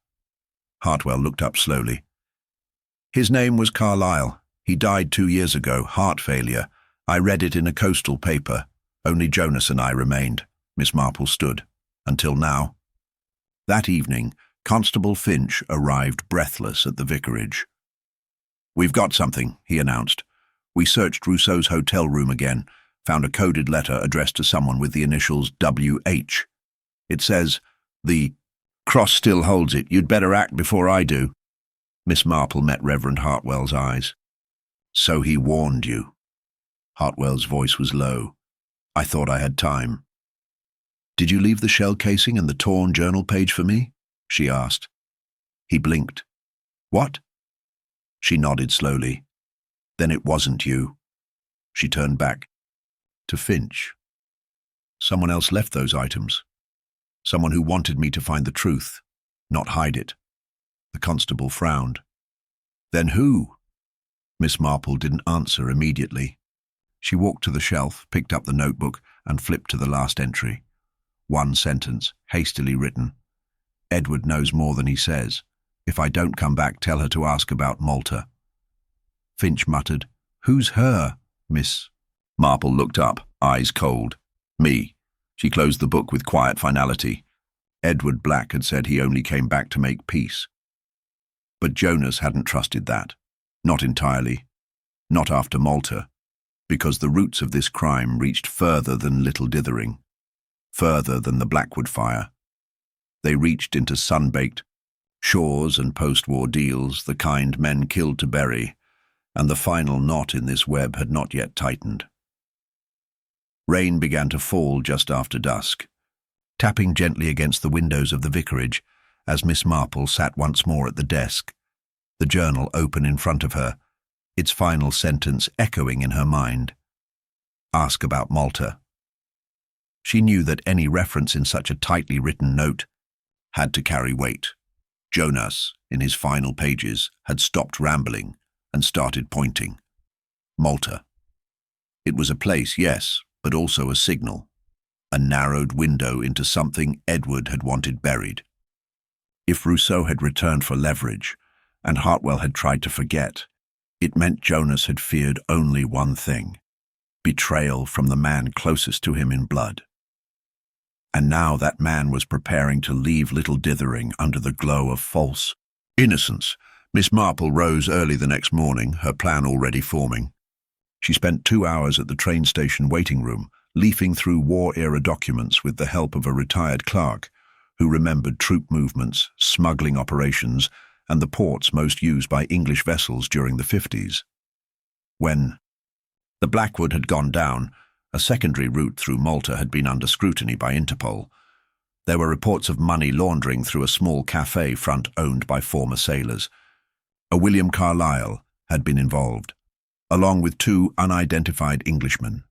Hartwell looked up slowly. "His name was Carlyle. He died 2 years ago, heart failure. I read it in a coastal paper. Only Jonas and I remained." Miss Marple stood. "Until now." That evening, Constable Finch arrived breathless at the vicarage. "We've got something," he announced. We searched Rousseau's hotel room again, found a coded letter addressed to someone with the initials W.H. It says, "The cross still holds it. You'd better act before I do." Miss Marple met Reverend Hartwell's eyes. "So he warned you." Hartwell's voice was low. "I thought I had time." "Did you leave the shell casing and the torn journal page for me?" she asked. He blinked. "What?" She nodded slowly. "Then it wasn't you." She turned back. "To Finch. Someone else left those items. Someone who wanted me to find the truth, not hide it." The constable frowned. "Then who?" Miss Marple didn't answer immediately. She walked to the shelf, picked up the notebook, and flipped to the last entry. One sentence, hastily written. "Edward knows more than he says. If I don't come back, tell her to ask about Malta." Finch muttered, "Who's her?" Miss Marple looked up, eyes cold. "Me." She closed the book with quiet finality. Edward Black had said he only came back to make peace. But Jonas hadn't trusted that. Not entirely. Not after Malta. Because the roots of this crime reached further than Little Dithering. Further than the Blackwood fire. They reached into sun-baked shores and post-war deals, the kind men killed to bury, and the final knot in this web had not yet tightened. Rain began to fall just after dusk, tapping gently against the windows of the vicarage as Miss Marple sat once more at the desk, the journal open in front of her, its final sentence echoing in her mind. "Ask about Malta." She knew that any reference in such a tightly written note had to carry weight. Jonas, in his final pages, had stopped rambling and started pointing. Malta. It was a place, yes, but also a signal. A narrowed window into something Edward had wanted buried. If Rousseau had returned for leverage, and Hartwell had tried to forget, it meant Jonas had feared only one thing: betrayal from the man closest to him in blood. And now that man was preparing to leave Little Dithering under the glow of false innocence. Miss Marple rose early the next morning, her plan already forming. She spent 2 hours at the train station waiting room, leafing through war-era documents with the help of a retired clerk who remembered troop movements, smuggling operations, and the ports most used by English vessels during the 50s. When the Blackwood had gone down, a secondary route through Malta had been under scrutiny by Interpol. There were reports of money laundering through a small cafe front owned by former sailors. A William Carlyle had been involved, along with 2 unidentified Englishmen.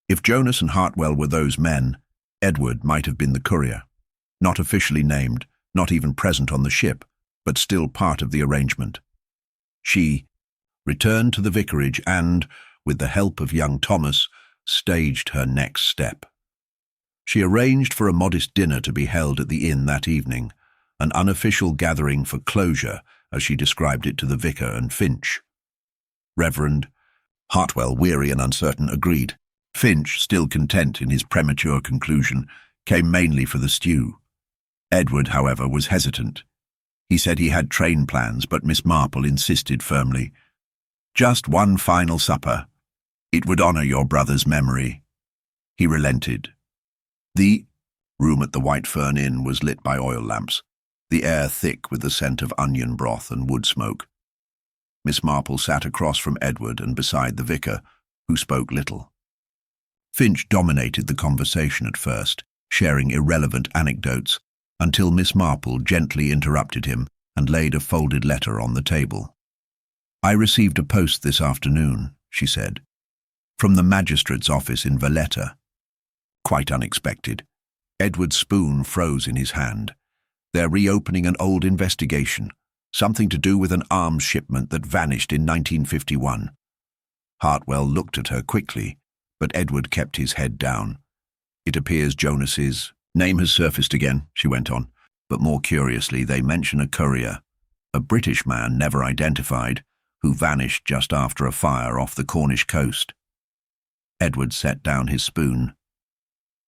If Jonas and Hartwell were those men, Edward might have been the courier. Not officially named, not even present on the ship, but still part of the arrangement. She returned to the vicarage and, with the help of young Thomas, staged her next step. She arranged for a modest dinner to be held at the inn that evening, an unofficial gathering for closure, as she described it to the vicar and Finch. Reverend Hartwell, weary and uncertain, agreed. Finch, still content in his premature conclusion, came mainly for the stew. Edward, however, was hesitant. He said he had train plans, but Miss Marple insisted firmly. "Just one final supper. It would honor your brother's memory." He relented. The room at the White Fern Inn was lit by oil lamps, the air thick with the scent of onion broth and wood smoke. Miss Marple sat across from Edward and beside the vicar, who spoke little. Finch dominated the conversation at first, sharing irrelevant anecdotes, until Miss Marple gently interrupted him and laid a folded letter on the table. "I received a post this afternoon," she said, "from the magistrate's office in Valletta." Quite unexpected. Edward's spoon froze in his hand. "They're reopening an old investigation, something to do with an arms shipment that vanished in 1951. Hartwell looked at her quickly, but Edward kept his head down. "It appears Jonas's name has surfaced again," she went on, "but more curiously they mention a courier, a British man never identified, who vanished just after a fire off the Cornish coast." Edward set down his spoon.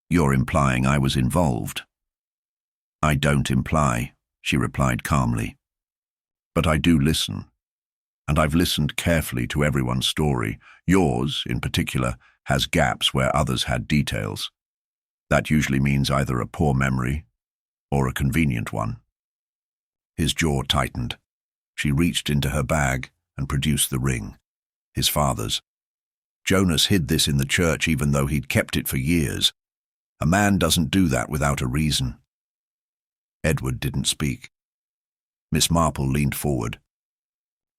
"You're implying I was involved?" "I don't imply," she replied calmly. "But I do listen. and I've listened carefully to everyone's story. Yours, in particular, has gaps where others had details. That usually means either a poor memory or a convenient one." His jaw tightened. She reached into her bag and produced the ring. His father's. Jonas hid this in the church even though he'd kept it for years. A man doesn't do that without a reason. Edward didn't speak. Miss Marple leaned forward.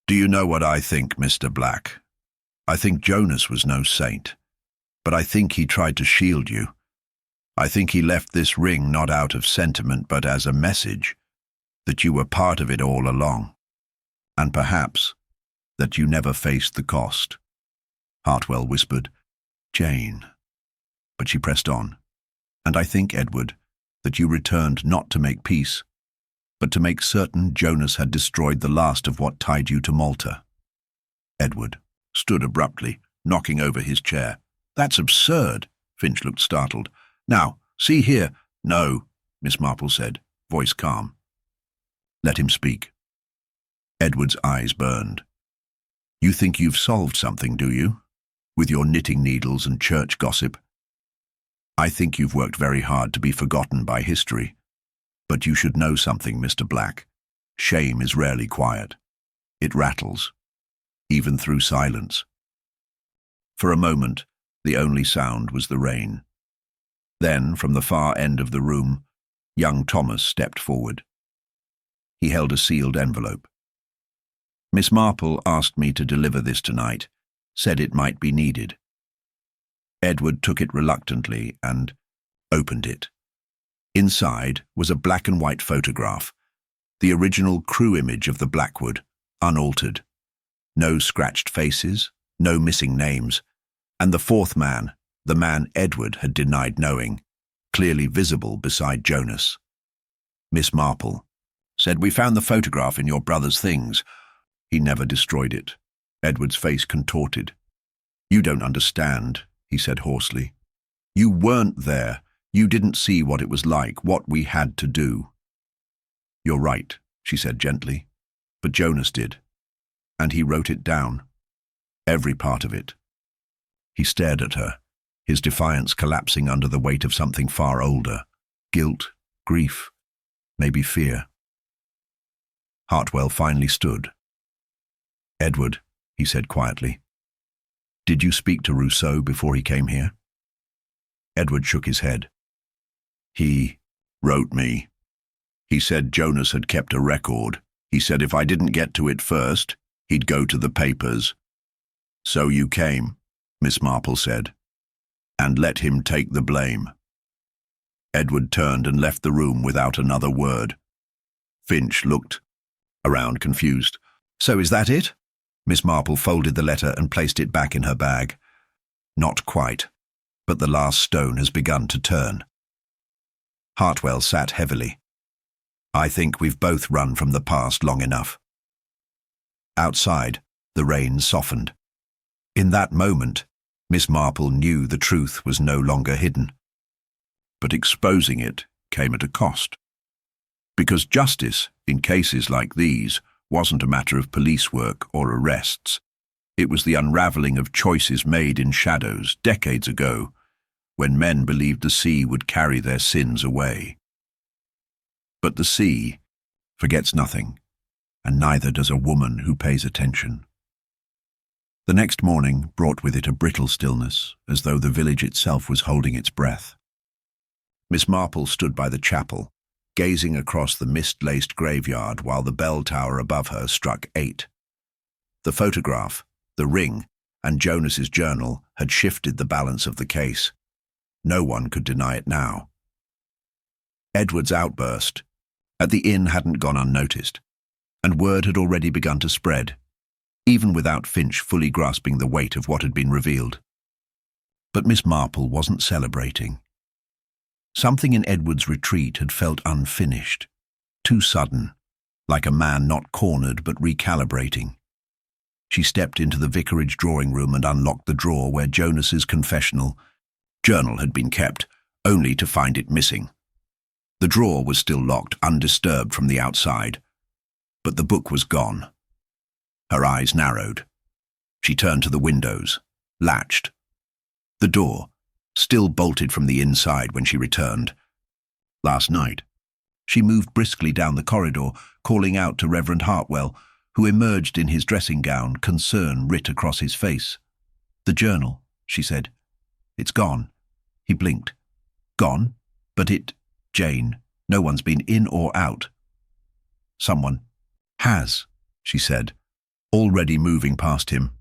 "Do you know what I think, Mr. Black? I think Jonas was no saint, but I think he tried to shield you. I think he left this ring not out of sentiment but as a message that you were part of it all along, and perhaps that you never faced the cost." Hartwell whispered, "Jane." But she pressed on. "And I think, Edward, that you returned not to make peace, but to make certain Jonas had destroyed the last of what tied you to Malta." Edward stood abruptly, knocking over his chair. "That's absurd." Finch looked startled. "Now, see here." "No," Miss Marple said, voice calm. "Let him speak." Edward's eyes burned. "You think you've solved something, do you? With your knitting needles and church gossip? I think you've worked very hard to be forgotten by history. But you should know something, Mr. Black. Shame is rarely quiet. It rattles, even through silence." For a moment, the only sound was the rain. Then, from the far end of the room, young Thomas stepped forward. He held a sealed envelope. "Miss Marple asked me to deliver this tonight, said it might be needed." Edward took it reluctantly and opened it. Inside was a black and white photograph, the original crew image of the Blackwood, unaltered. No scratched faces, no missing names, and the fourth man, the man Edward had denied knowing, clearly visible beside Jonas. Miss Marple said, "We found the photograph in your brother's things." "He never destroyed it." Edward's face contorted. "You don't understand," he said hoarsely. "You weren't there. You didn't see what it was like, what we had to do." "You're right," she said gently. "But Jonas did. And he wrote it down. Every part of it." He stared at her, his defiance collapsing under the weight of something far older. Guilt, grief, maybe fear. Hartwell finally stood. "Edward," he said quietly, "did you speak to Rousseau before he came here?" Edward shook his head. "He wrote me. He said Jonas had kept a record. He said if I didn't get to it first, he'd go to the papers." "So you came," Miss Marple said, "and let him take the blame." Edward turned and left the room without another word. Finch looked around confused. "So is that it?" Miss Marple folded the letter and placed it back in her bag. "Not quite, but the last stone has begun to turn." Hartwell sat heavily. "I think we've both run from the past long enough." Outside, the rain softened. In that moment, Miss Marple knew the truth was no longer hidden. But exposing it came at a cost. Because justice, in cases like these, wasn't a matter of police work or arrests. It was the unraveling of choices made in shadows decades ago, when men believed the sea would carry their sins away. But the sea forgets nothing, and neither does a woman who pays attention. The next morning brought with it a brittle stillness, as though the village itself was holding its breath. Miss Marple stood by the chapel, gazing across the mist-laced graveyard while the bell tower above her struck 8. The photograph, the ring, and Jonas's journal had shifted the balance of the case. No one could deny it now. Edward's outburst at the inn hadn't gone unnoticed, and word had already begun to spread, even without Finch fully grasping the weight of what had been revealed. But Miss Marple wasn't celebrating. Something in Edward's retreat had felt unfinished, too sudden, like a man not cornered but recalibrating. She stepped into the vicarage drawing room and unlocked the drawer where Jonas's confessional journal had been kept, only to find it missing. The drawer was still locked, undisturbed from the outside, but the book was gone. Her eyes narrowed. She turned to the windows, latched. The door, still bolted from the inside when she returned. Last night, she moved briskly down the corridor, calling out to Reverend Hartwell, who emerged in his dressing gown, concern writ across his face. "The journal," she said. "It's gone." He blinked. "Gone? But Jane, no one's been in or out." "Someone has," she said, already moving past him.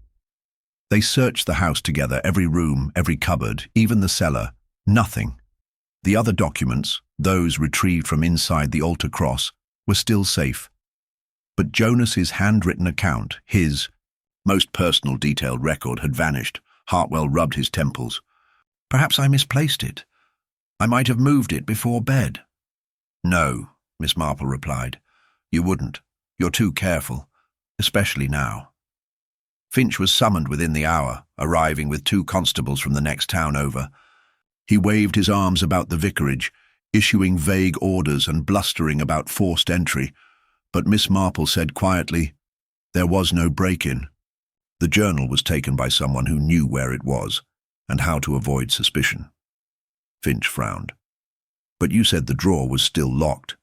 They searched the house together, every room, every cupboard, even the cellar. Nothing. The other documents, those retrieved from inside the altar cross, were still safe. But Jonas's handwritten account, his most personal detailed record, had vanished. Hartwell rubbed his temples. "Perhaps I misplaced it. I might have moved it before bed." "No," Miss Marple replied. "You wouldn't. You're too careful, especially now." Finch was summoned within the hour, arriving with 2 constables from the next town over. He waved his arms about the vicarage, issuing vague orders and blustering about forced entry, but Miss Marple said quietly, "There was no break-in. The journal was taken by someone who knew where it was and how to avoid suspicion." Finch frowned. "But you said the drawer was still locked."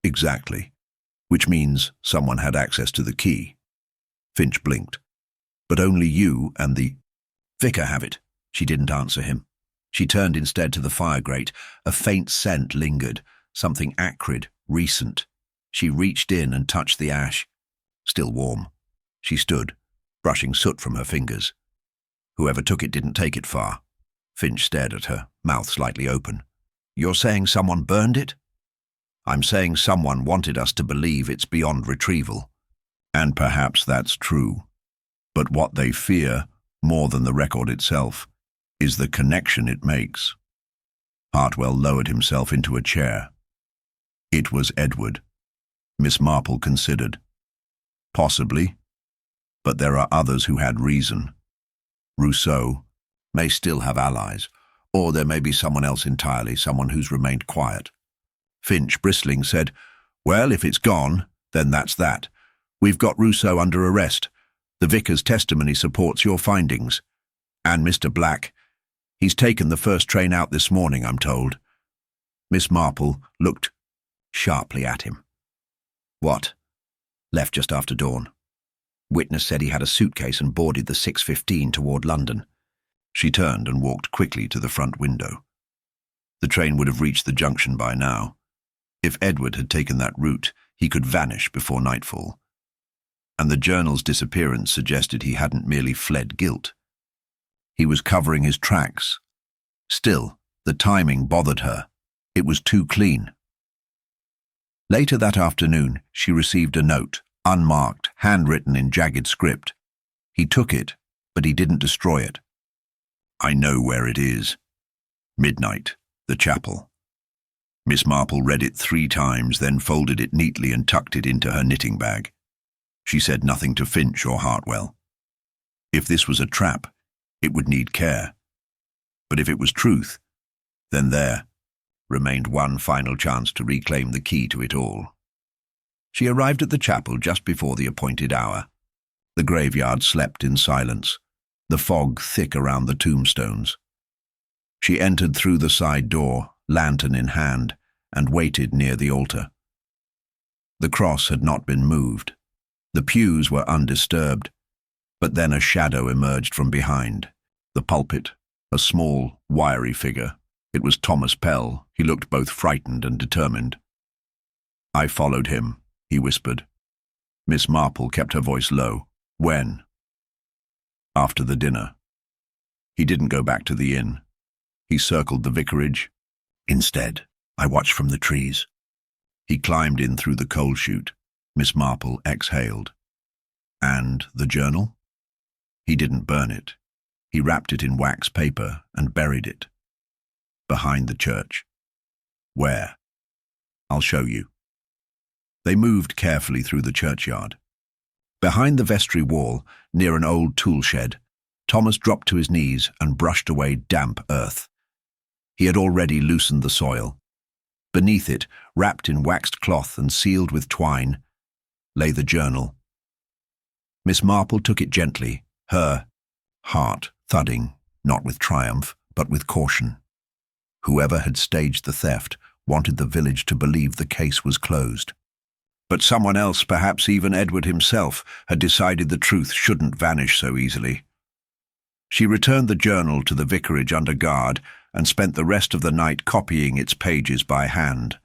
"Exactly. Which means someone had access to the key." Finch blinked. "But only you and the vicar have it." She didn't answer him. She turned instead to the fire grate. A faint scent lingered, something acrid, recent. She reached in and touched the ash. Still warm. She stood, brushing soot from her fingers. "Whoever took it didn't take it far." Finch stared at her, mouth slightly open. "You're saying someone burned it?" "I'm saying someone wanted us to believe it's beyond retrieval. And perhaps that's true. But what they fear, more than the record itself, is the connection it makes." Hartwell lowered himself into a chair. "It was Edward." Miss Marple considered. "Possibly. But there are others who had reason. Rousseau may still have allies, or there may be someone else entirely, someone who's remained quiet." Finch, bristling, said, "Well, if it's gone, then that's that. We've got Rousseau under arrest. The vicar's testimony supports your findings. And Mr. Black, he's taken the first train out this morning, I'm told." Miss Marple looked sharply at him. "What?" "Left just after dawn. Witness said he had a suitcase and boarded the 6:15 toward London." She turned and walked quickly to the front window. The train would have reached the junction by now. If Edward had taken that route, he could vanish before nightfall. And the journal's disappearance suggested he hadn't merely fled guilt. He was covering his tracks. Still, the timing bothered her. It was too clean. Later that afternoon, she received a note, unmarked, handwritten in jagged script. He took it, but he didn't destroy it. "I know where it is. Midnight, the chapel." Miss Marple read it 3 times, then folded it neatly and tucked it into her knitting bag. She said nothing to Finch or Hartwell. If this was a trap, it would need care. But if it was truth, then there remained one final chance to reclaim the key to it all. She arrived at the chapel just before the appointed hour. The graveyard slept in silence, the fog thick around the tombstones. She entered through the side door, lantern in hand, and waited near the altar. The cross had not been moved. The pews were undisturbed, but then a shadow emerged from behind. The pulpit, a small, wiry figure. It was Thomas Pell. He looked both frightened and determined. "I followed him," he whispered. Miss Marple kept her voice low. "When?" "After the dinner. He didn't go back to the inn. He circled the vicarage. Instead, I watched from the trees. He climbed in through the coal chute." Miss Marple exhaled. "And the journal?" "He didn't burn it. He wrapped it in wax paper and buried it. Behind the church." "Where?" "I'll show you." They moved carefully through the churchyard. Behind the vestry wall, near an old tool shed, Thomas dropped to his knees and brushed away damp earth. He had already loosened the soil. Beneath it, wrapped in waxed cloth and sealed with twine, lay the journal. Miss Marple took it gently, her heart thudding, not with triumph, but with caution. Whoever had staged the theft wanted the village to believe the case was closed. But someone else, perhaps even Edward himself, had decided the truth shouldn't vanish so easily. She returned the journal to the vicarage under guard and spent the rest of the night copying its pages by hand.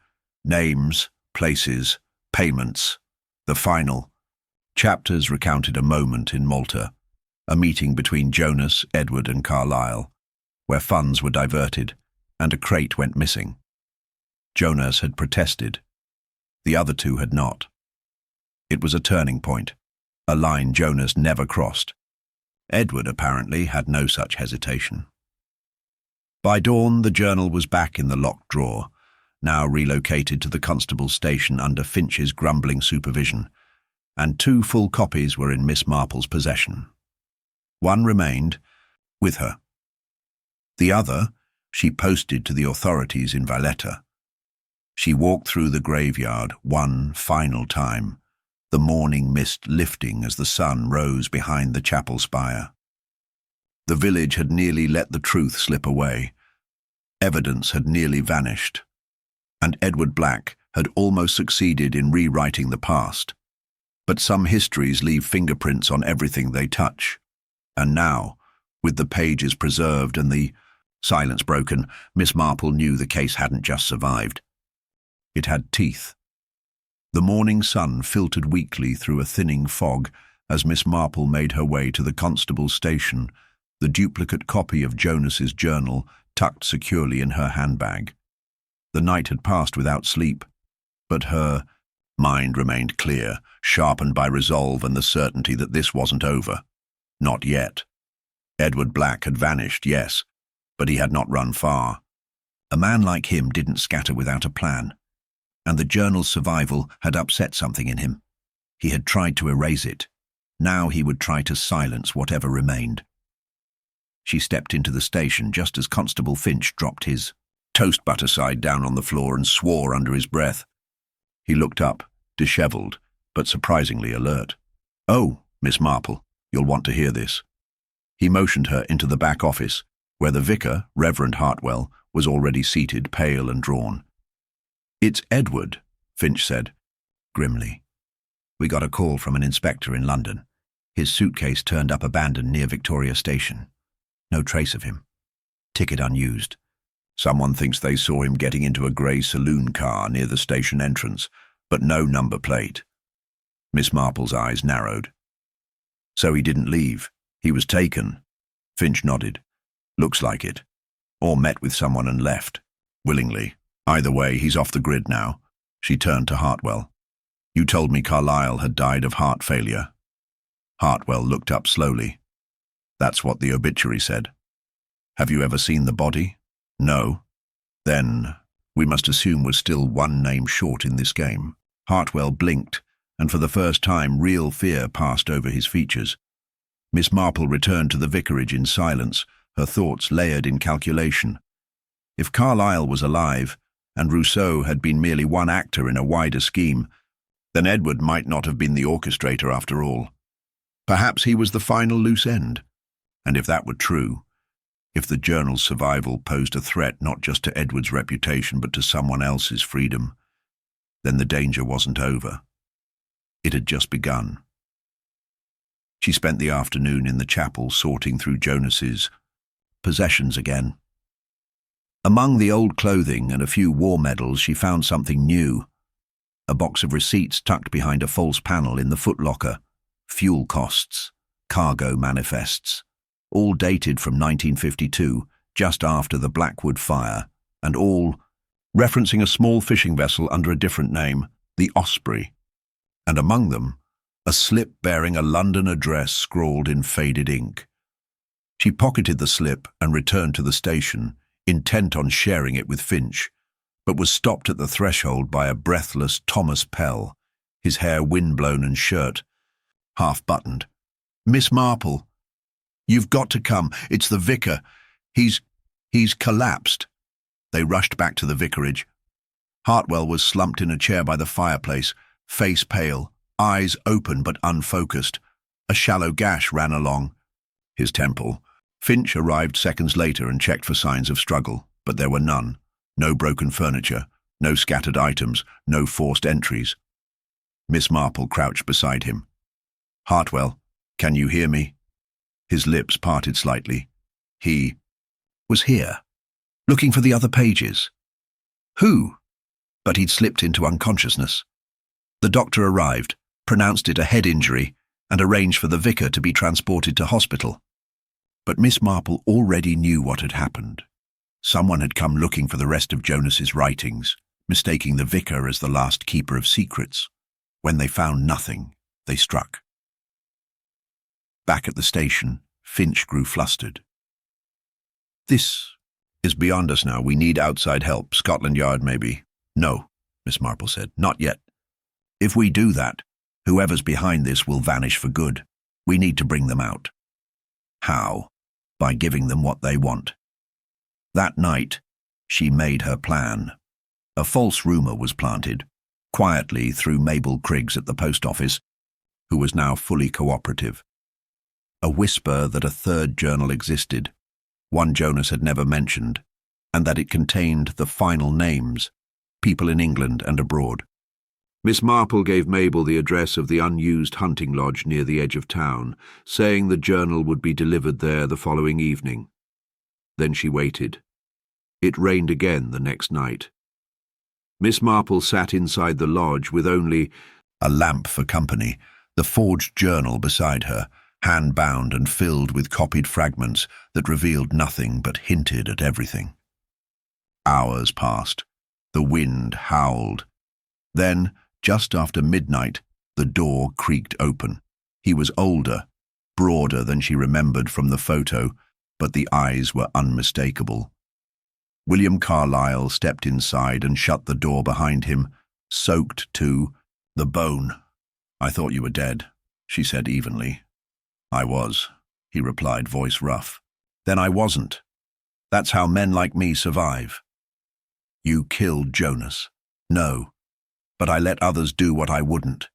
Names, places, payments. The final chapters recounted a moment in Malta, a meeting between Jonas, Edward and Carlyle, where funds were diverted and a crate went missing. Jonas had protested. The other two had not. It was a turning point, a line Jonas never crossed. Edward apparently had no such hesitation. By dawn, the journal was back in the locked drawer, now relocated to the constable's station under Finch's grumbling supervision, and 2 full copies were in Miss Marple's possession. One remained with her. The other she posted to the authorities in Valletta. She walked through the graveyard one final time, the morning mist lifting as the sun rose behind the chapel spire. The village had nearly let the truth slip away. Evidence had nearly vanished, and Edward Black had almost succeeded in rewriting the past. But some histories leave fingerprints on everything they touch. And now, with the pages preserved and the silence broken, Miss Marple knew the case hadn't just survived. It had teeth. The morning sun filtered weakly through a thinning fog as Miss Marple made her way to the constable's station, the duplicate copy of Jonas's journal tucked securely in her handbag. The night had passed without sleep, but her mind remained clear, sharpened by resolve and the certainty that this wasn't over. Not yet. Edward Black had vanished, yes, but he had not run far. A man like him didn't scatter without a plan, and the journal's survival had upset something in him. He had tried to erase it. Now he would try to silence whatever remained. She stepped into the station just as Constable Finch dropped his toast butter side down on the floor and swore under his breath. He looked up, dishevelled, but surprisingly alert. "Oh, Miss Marple, you'll want to hear this." He motioned her into the back office, where the vicar, Reverend Hartwell, was already seated, pale and drawn. "It's Edward," Finch said, grimly. "We got a call from an inspector in London. His suitcase turned up abandoned near Victoria Station. No trace of him. Ticket unused. Someone thinks they saw him getting into a grey saloon car near the station entrance, but no number plate." Miss Marple's eyes narrowed. "So he didn't leave. He was taken." Finch nodded. "Looks like it. Or met with someone and left. Willingly. Either way, he's off the grid now." She turned to Hartwell. "You told me Carlyle had died of heart failure." Hartwell looked up slowly. "That's what the obituary said." "Have you ever seen the body?" "No." "Then we must assume we're still one name short in this game." Hartwell blinked, and for the first time real fear passed over his features. Miss Marple returned to the vicarage in silence, her thoughts layered in calculation. If Carlyle was alive, and Rousseau had been merely one actor in a wider scheme, then Edward might not have been the orchestrator after all. Perhaps he was the final loose end. And if that were true, if the journal's survival posed a threat not just to Edward's reputation but to someone else's freedom, then the danger wasn't over. It had just begun. She spent the afternoon in the chapel sorting through Jonas's possessions again. Among the old clothing and a few war medals, she found something new. A box of receipts tucked behind a false panel in the footlocker. Fuel costs, cargo manifests, all dated from 1952, just after the Blackwood fire, and all referencing a small fishing vessel under a different name, the Osprey. And among them, a slip bearing a London address scrawled in faded ink. She pocketed the slip and returned to the station, intent on sharing it with Finch, but was stopped at the threshold by a breathless Thomas Pell, his hair windblown and shirt half-buttoned. "Miss Marple, you've got to come. It's the vicar. He's collapsed." They rushed back to the vicarage. Hartwell was slumped in a chair by the fireplace, face pale, eyes open but unfocused. A shallow gash ran along his temple. Finch arrived seconds later and checked for signs of struggle, but there were none. No broken furniture, no scattered items, no forced entries. Miss Marple crouched beside him. "Hartwell, can you hear me?" His lips parted slightly. He was here, looking for the other pages. Who? But he'd slipped into unconsciousness. The doctor arrived, pronounced it a head injury, and arranged for the vicar to be transported to hospital. But Miss Marple already knew what had happened. Someone had come looking for the rest of Jonas's writings, mistaking the vicar as the last keeper of secrets. When they found nothing, they struck. Back at the station, Finch grew flustered. "This is beyond us now. We need outside help. Scotland Yard, maybe." "No," Miss Marple said. "Not yet. If we do that, whoever's behind this will vanish for good. We need to bring them out." "How?" "By giving them what they want." That night, she made her plan. A false rumour was planted, quietly through Mabel Criggs at the post office, who was now fully cooperative. A whisper that a third journal existed, one Jonas had never mentioned, and that it contained the final names, people in England and abroad. Miss Marple gave Mabel the address of the unused hunting lodge near the edge of town, saying the journal would be delivered there the following evening. Then she waited. It rained again the next night. Miss Marple sat inside the lodge with only a lamp for company, the forged journal beside her, hand-bound and filled with copied fragments that revealed nothing but hinted at everything. Hours passed. The wind howled. Then, just after midnight, the door creaked open. He was older, broader than she remembered from the photo, but the eyes were unmistakable. William Carlyle stepped inside and shut the door behind him, soaked to the bone. "I thought you were dead," she said evenly. "I was," he replied, voice rough. "Then I wasn't. That's how men like me survive." "You killed Jonas." "No, but I let others do what I wouldn't.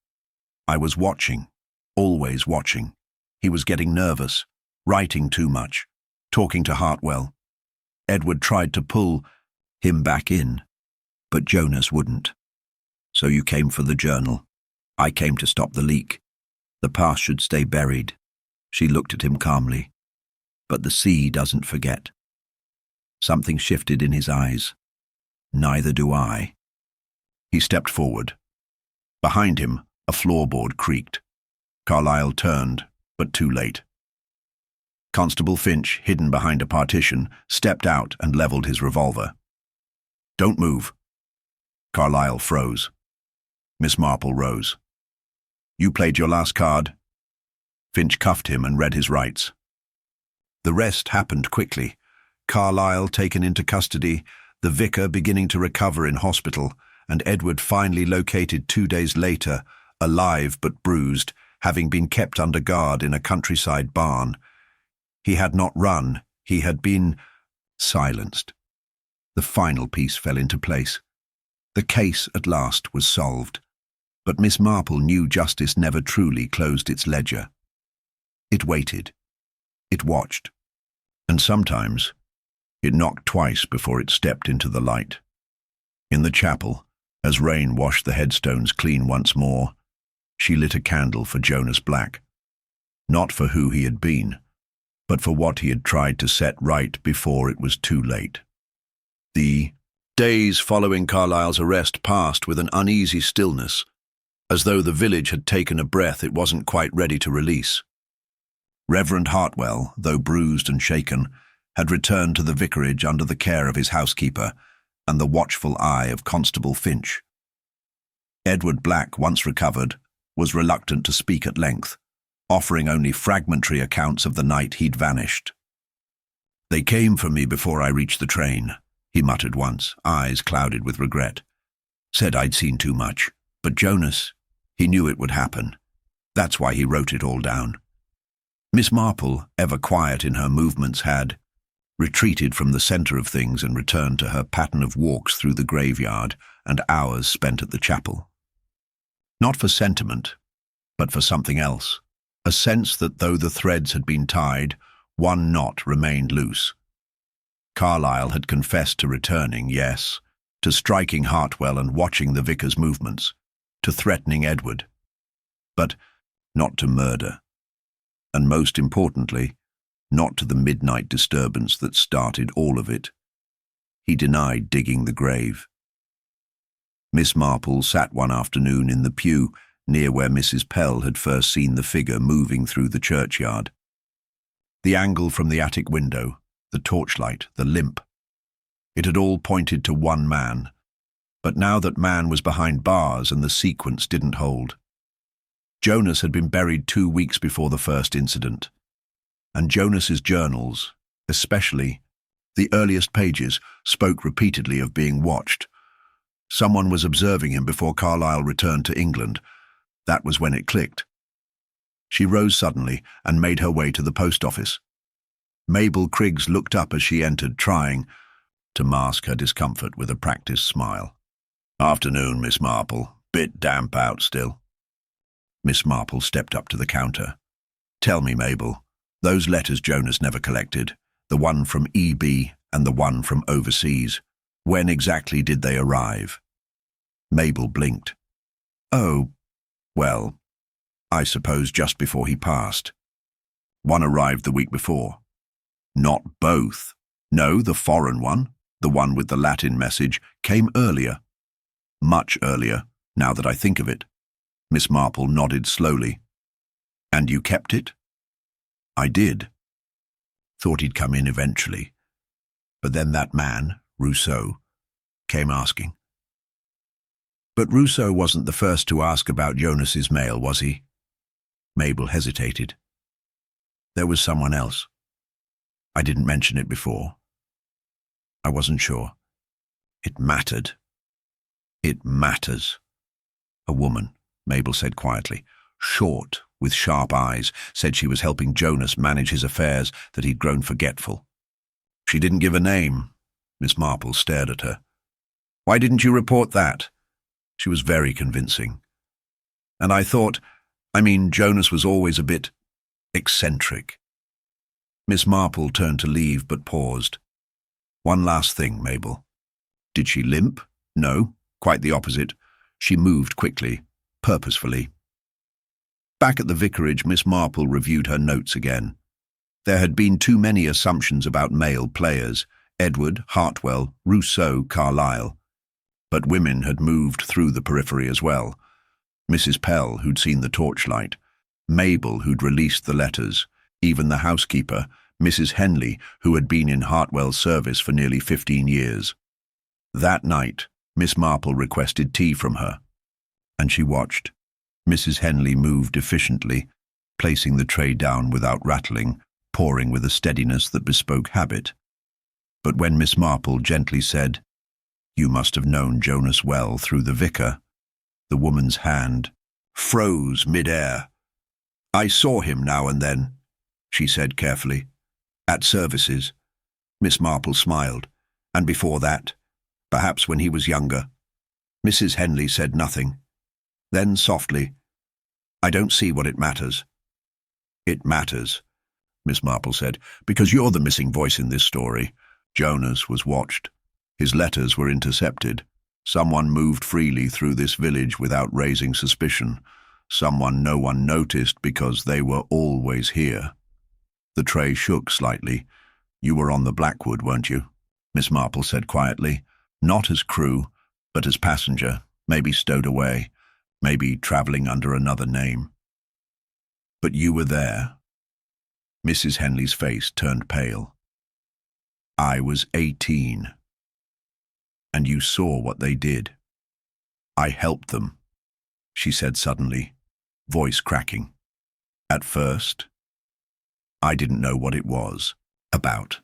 I was watching, always watching. He was getting nervous, writing too much, talking to Hartwell. Edward tried to pull him back in, but Jonas wouldn't. So you came for the journal. I came to stop the leak. The past should stay buried." She looked at him calmly. "But the sea doesn't forget." Something shifted in his eyes. "Neither do I." He stepped forward. Behind him, a floorboard creaked. Carlyle turned, but too late. Constable Finch, hidden behind a partition, stepped out and levelled his revolver. "Don't move." Carlyle froze. Miss Marple rose. "You played your last card." Finch cuffed him and read his rights. The rest happened quickly. Carlyle taken into custody, the vicar beginning to recover in hospital, and Edward finally located 2 days later, alive but bruised, having been kept under guard in a countryside barn. He had not run, he had been silenced. The final piece fell into place. The case at last was solved, but Miss Marple knew justice never truly closed its ledger. It waited, it watched, and sometimes it knocked twice before it stepped into the light. In the chapel, as rain washed the headstones clean once more, she lit a candle for Jonas Black, not for who he had been, but for what he had tried to set right before it was too late. The days following Carlyle's arrest passed with an uneasy stillness, as though the village had taken a breath it wasn't quite ready to release. Reverend Hartwell, though bruised and shaken, had returned to the vicarage under the care of his housekeeper and the watchful eye of Constable Finch. Edward Black, once recovered, was reluctant to speak at length, offering only fragmentary accounts of the night he'd vanished. "They came for me before I reached the train," he muttered once, eyes clouded with regret. "Said I'd seen too much. But Jonas, he knew it would happen. That's why he wrote it all down." Miss Marple, ever quiet in her movements, had retreated from the centre of things and returned to her pattern of walks through the graveyard and hours spent at the chapel. Not for sentiment, but for something else, a sense that though the threads had been tied, one knot remained loose. Carlyle had confessed to returning, yes, to striking Hartwell and watching the vicar's movements, to threatening Edward, but not to murder, and most importantly, not to the midnight disturbance that started all of it. He denied digging the grave. Miss Marple sat one afternoon in the pew near where Mrs. Pell had first seen the figure moving through the churchyard. The angle from the attic window, the torchlight, the limp. It had all pointed to one man, but now that man was behind bars and the sequence didn't hold. Jonas had been buried 2 weeks before the first incident, and Jonas's journals, especially the earliest pages, spoke repeatedly of being watched. Someone was observing him before Carlyle returned to England. That was when it clicked. She rose suddenly and made her way to the post office. Mabel Criggs looked up as she entered, trying to mask her discomfort with a practiced smile. "Afternoon, Miss Marple. Bit damp out still." Miss Marple stepped up to the counter. "Tell me, Mabel, those letters Jonas never collected, the one from EB and the one from overseas, when exactly did they arrive?" Mabel blinked. "Oh, well, I suppose just before he passed. One arrived the week before." "Not both. No, the foreign one, the one with the Latin message, came earlier. Much earlier, now that I think of it." Miss Marple nodded slowly. "And you kept it?" "I did. Thought he'd come in eventually. But then that man, Rousseau, came asking." "But Rousseau wasn't the first to ask about Jonas's mail, was he?" Mabel hesitated. "There was someone else. I didn't mention it before. I wasn't sure. It mattered. It matters." "A woman," Mabel said quietly, short, with sharp eyes, said she was helping Jonas manage his affairs, that he'd grown forgetful. "She didn't give a name." Miss Marple stared at her. "Why didn't you report that?" She was very convincing. "And I thought, Jonas was always a bit eccentric." Miss Marple turned to leave but paused. "One last thing, Mabel. Did she limp?" "No, quite the opposite. She moved quickly, purposefully." Back at the vicarage, Miss Marple reviewed her notes again. There had been too many assumptions about male players: Edward, Hartwell, Rousseau, Carlyle. But women had moved through the periphery as well. Mrs. Pell, who'd seen the torchlight, Mabel, who'd released the letters, even the housekeeper, Mrs. Henley, who had been in Hartwell's service for nearly 15 years. That night, Miss Marple requested tea from her, and she watched. Mrs. Henley moved efficiently, placing the tray down without rattling, pouring with a steadiness that bespoke habit. But when Miss Marple gently said, "You must have known Jonas well through the vicar," the woman's hand froze mid-air. "I saw him now and then," she said carefully. "At services." Miss Marple smiled. "And before that? Perhaps when he was younger." Mrs. Henley said nothing. Then softly, "I don't see what it matters." "It matters," Miss Marple said, "because you're the missing voice in this story. Jonas was watched. His letters were intercepted. Someone moved freely through this village without raising suspicion. Someone no one noticed because they were always here." The tray shook slightly. "You were on the Blackwood, weren't you?" Miss Marple said quietly. "Not as crew, but as passenger, maybe stowed away, maybe travelling under another name." "But you were there." Mrs. Henley's face turned pale. "I was 18. And you saw what they did." "I helped them," she said suddenly, voice cracking. "At first, I didn't know what it was about.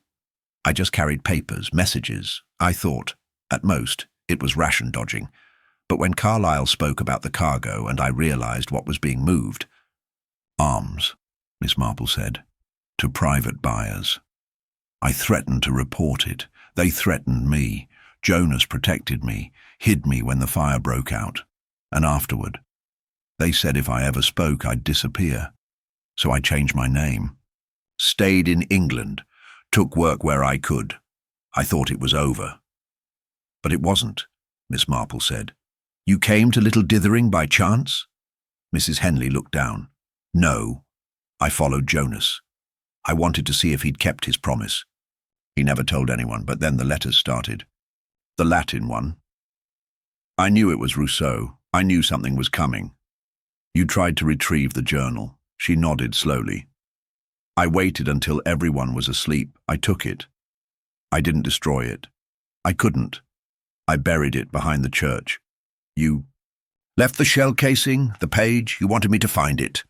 I just carried papers, messages. I thought, at most, it was ration dodging. But when Carlyle spoke about the cargo and I realized what was being moved—" "Arms," Miss Marple said, "to private buyers. I threatened to report it. They threatened me. Jonas protected me, hid me when the fire broke out. And afterward, they said if I ever spoke, I'd disappear. So I changed my name. Stayed in England, took work where I could. I thought it was over. But it wasn't, Miss Marple said. You came to Little Dithering by chance? Mrs. Henley looked down. No, I followed Jonas. I wanted to see if he'd kept his promise. He never told anyone, but then the letters started. The Latin one. I knew it was Rousseau. I knew something was coming. You tried to retrieve the journal. She nodded slowly. I waited until everyone was asleep. I took it. I didn't destroy it. I couldn't. I buried it behind the church. You left the shell casing, the page. You wanted me to find it.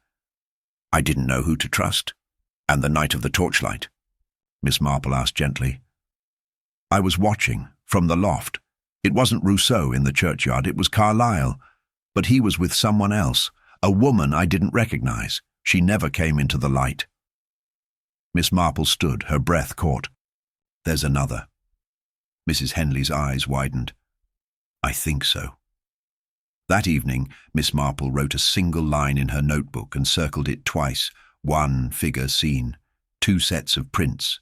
I didn't know who to trust. And the night of the torchlight? Miss Marple asked gently. I was watching, from the loft. It wasn't Rousseau in the churchyard, it was Carlyle. But he was with someone else, a woman I didn't recognize. She never came into the light. Miss Marple stood, her breath caught. There's another. Mrs. Henley's eyes widened. I think so. That evening, Miss Marple wrote a single line in her notebook and circled it twice. One figure seen, 2 sets of prints.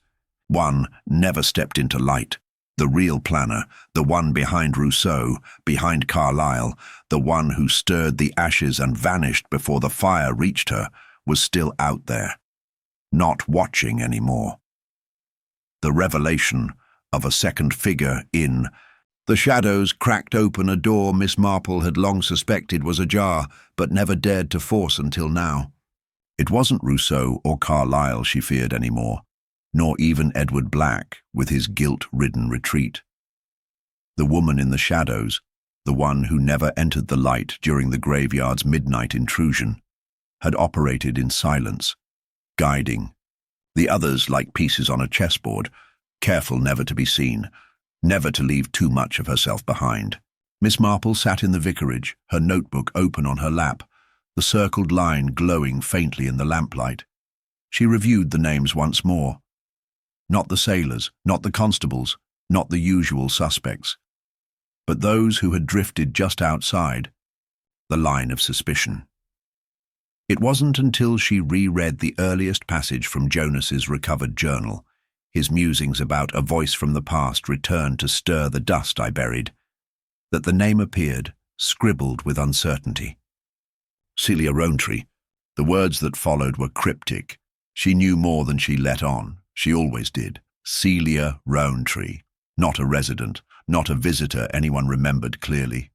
One never stepped into light. The real planner, the one behind Rousseau, behind Carlyle, the one who stirred the ashes and vanished before the fire reached her, was still out there, not watching anymore. The revelation of a second figure in the shadows cracked open a door Miss Marple had long suspected was ajar, but never dared to force until now. It wasn't Rousseau or Carlyle she feared anymore, nor even Edward Black with his guilt-ridden retreat. The woman in the shadows, the one who never entered the light during the graveyard's midnight intrusion, had operated in silence, guiding. The others like pieces on a chessboard, careful never to be seen, never to leave too much of herself behind. Miss Marple sat in the vicarage, her notebook open on her lap, the circled line glowing faintly in the lamplight. She reviewed the names once more. Not the sailors, not the constables, not the usual suspects, but those who had drifted just outside the line of suspicion. It wasn't until she reread the earliest passage from Jonas's recovered journal, his musings about a voice from the past returned to stir the dust I buried, that the name appeared, scribbled with uncertainty. Celia Rowntree. The words that followed were cryptic. She knew more than she let on. She always did. Celia Rowntree. Not a resident, not a visitor anyone remembered clearly.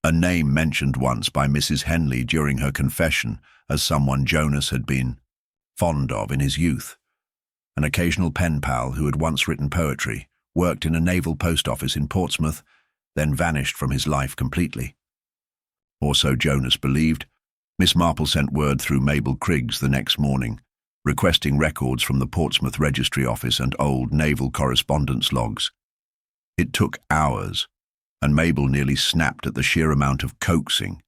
A name mentioned once by Mrs. Henley during her confession as someone Jonas had been fond of in his youth. An occasional pen pal who had once written poetry, worked in a naval post office in Portsmouth, then vanished from his life completely. Or so Jonas believed. Miss Marple sent word through Mabel Criggs the next morning, requesting records from the Portsmouth Registry Office and old naval correspondence logs. It took hours, and Mabel nearly snapped at the sheer amount of coaxing.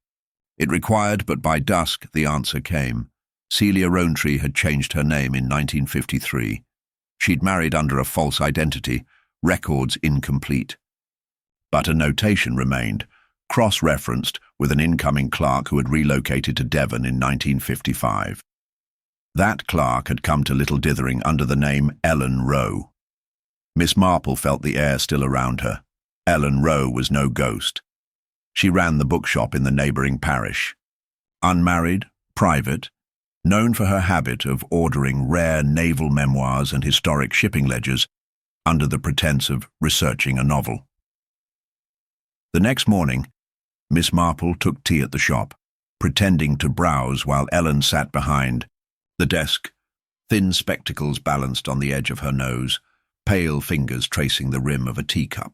It required, but by dusk the answer came. Celia Rowntree had changed her name in 1953. She'd married under a false identity, records incomplete. But a notation remained, cross-referenced with an incoming clerk who had relocated to Devon in 1955. That clerk had come to Little Dithering under the name Ellen Rowe. Miss Marple felt the air still around her. Ellen Rowe was no ghost. She ran the bookshop in the neighbouring parish. Unmarried, private, known for her habit of ordering rare naval memoirs and historic shipping ledgers under the pretense of researching a novel. The next morning, Miss Marple took tea at the shop, pretending to browse while Ellen sat behind the desk, thin spectacles balanced on the edge of her nose, pale fingers tracing the rim of a teacup.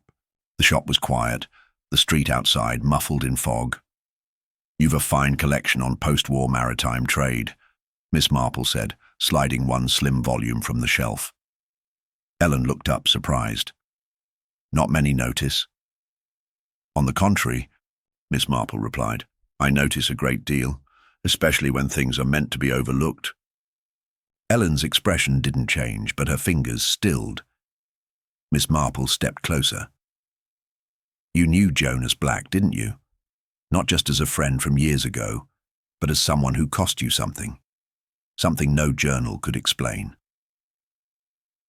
The shop was quiet, the street outside muffled in fog. You've a fine collection on post-war maritime trade, Miss Marple said, sliding one slim volume from the shelf. Ellen looked up, surprised. Not many notice. On the contrary, Miss Marple replied, I notice a great deal, especially when things are meant to be overlooked. Ellen's expression didn't change, but her fingers stilled. Miss Marple stepped closer. You knew Jonas Black, didn't you? Not just as a friend from years ago, but as someone who cost you something. something no journal could explain.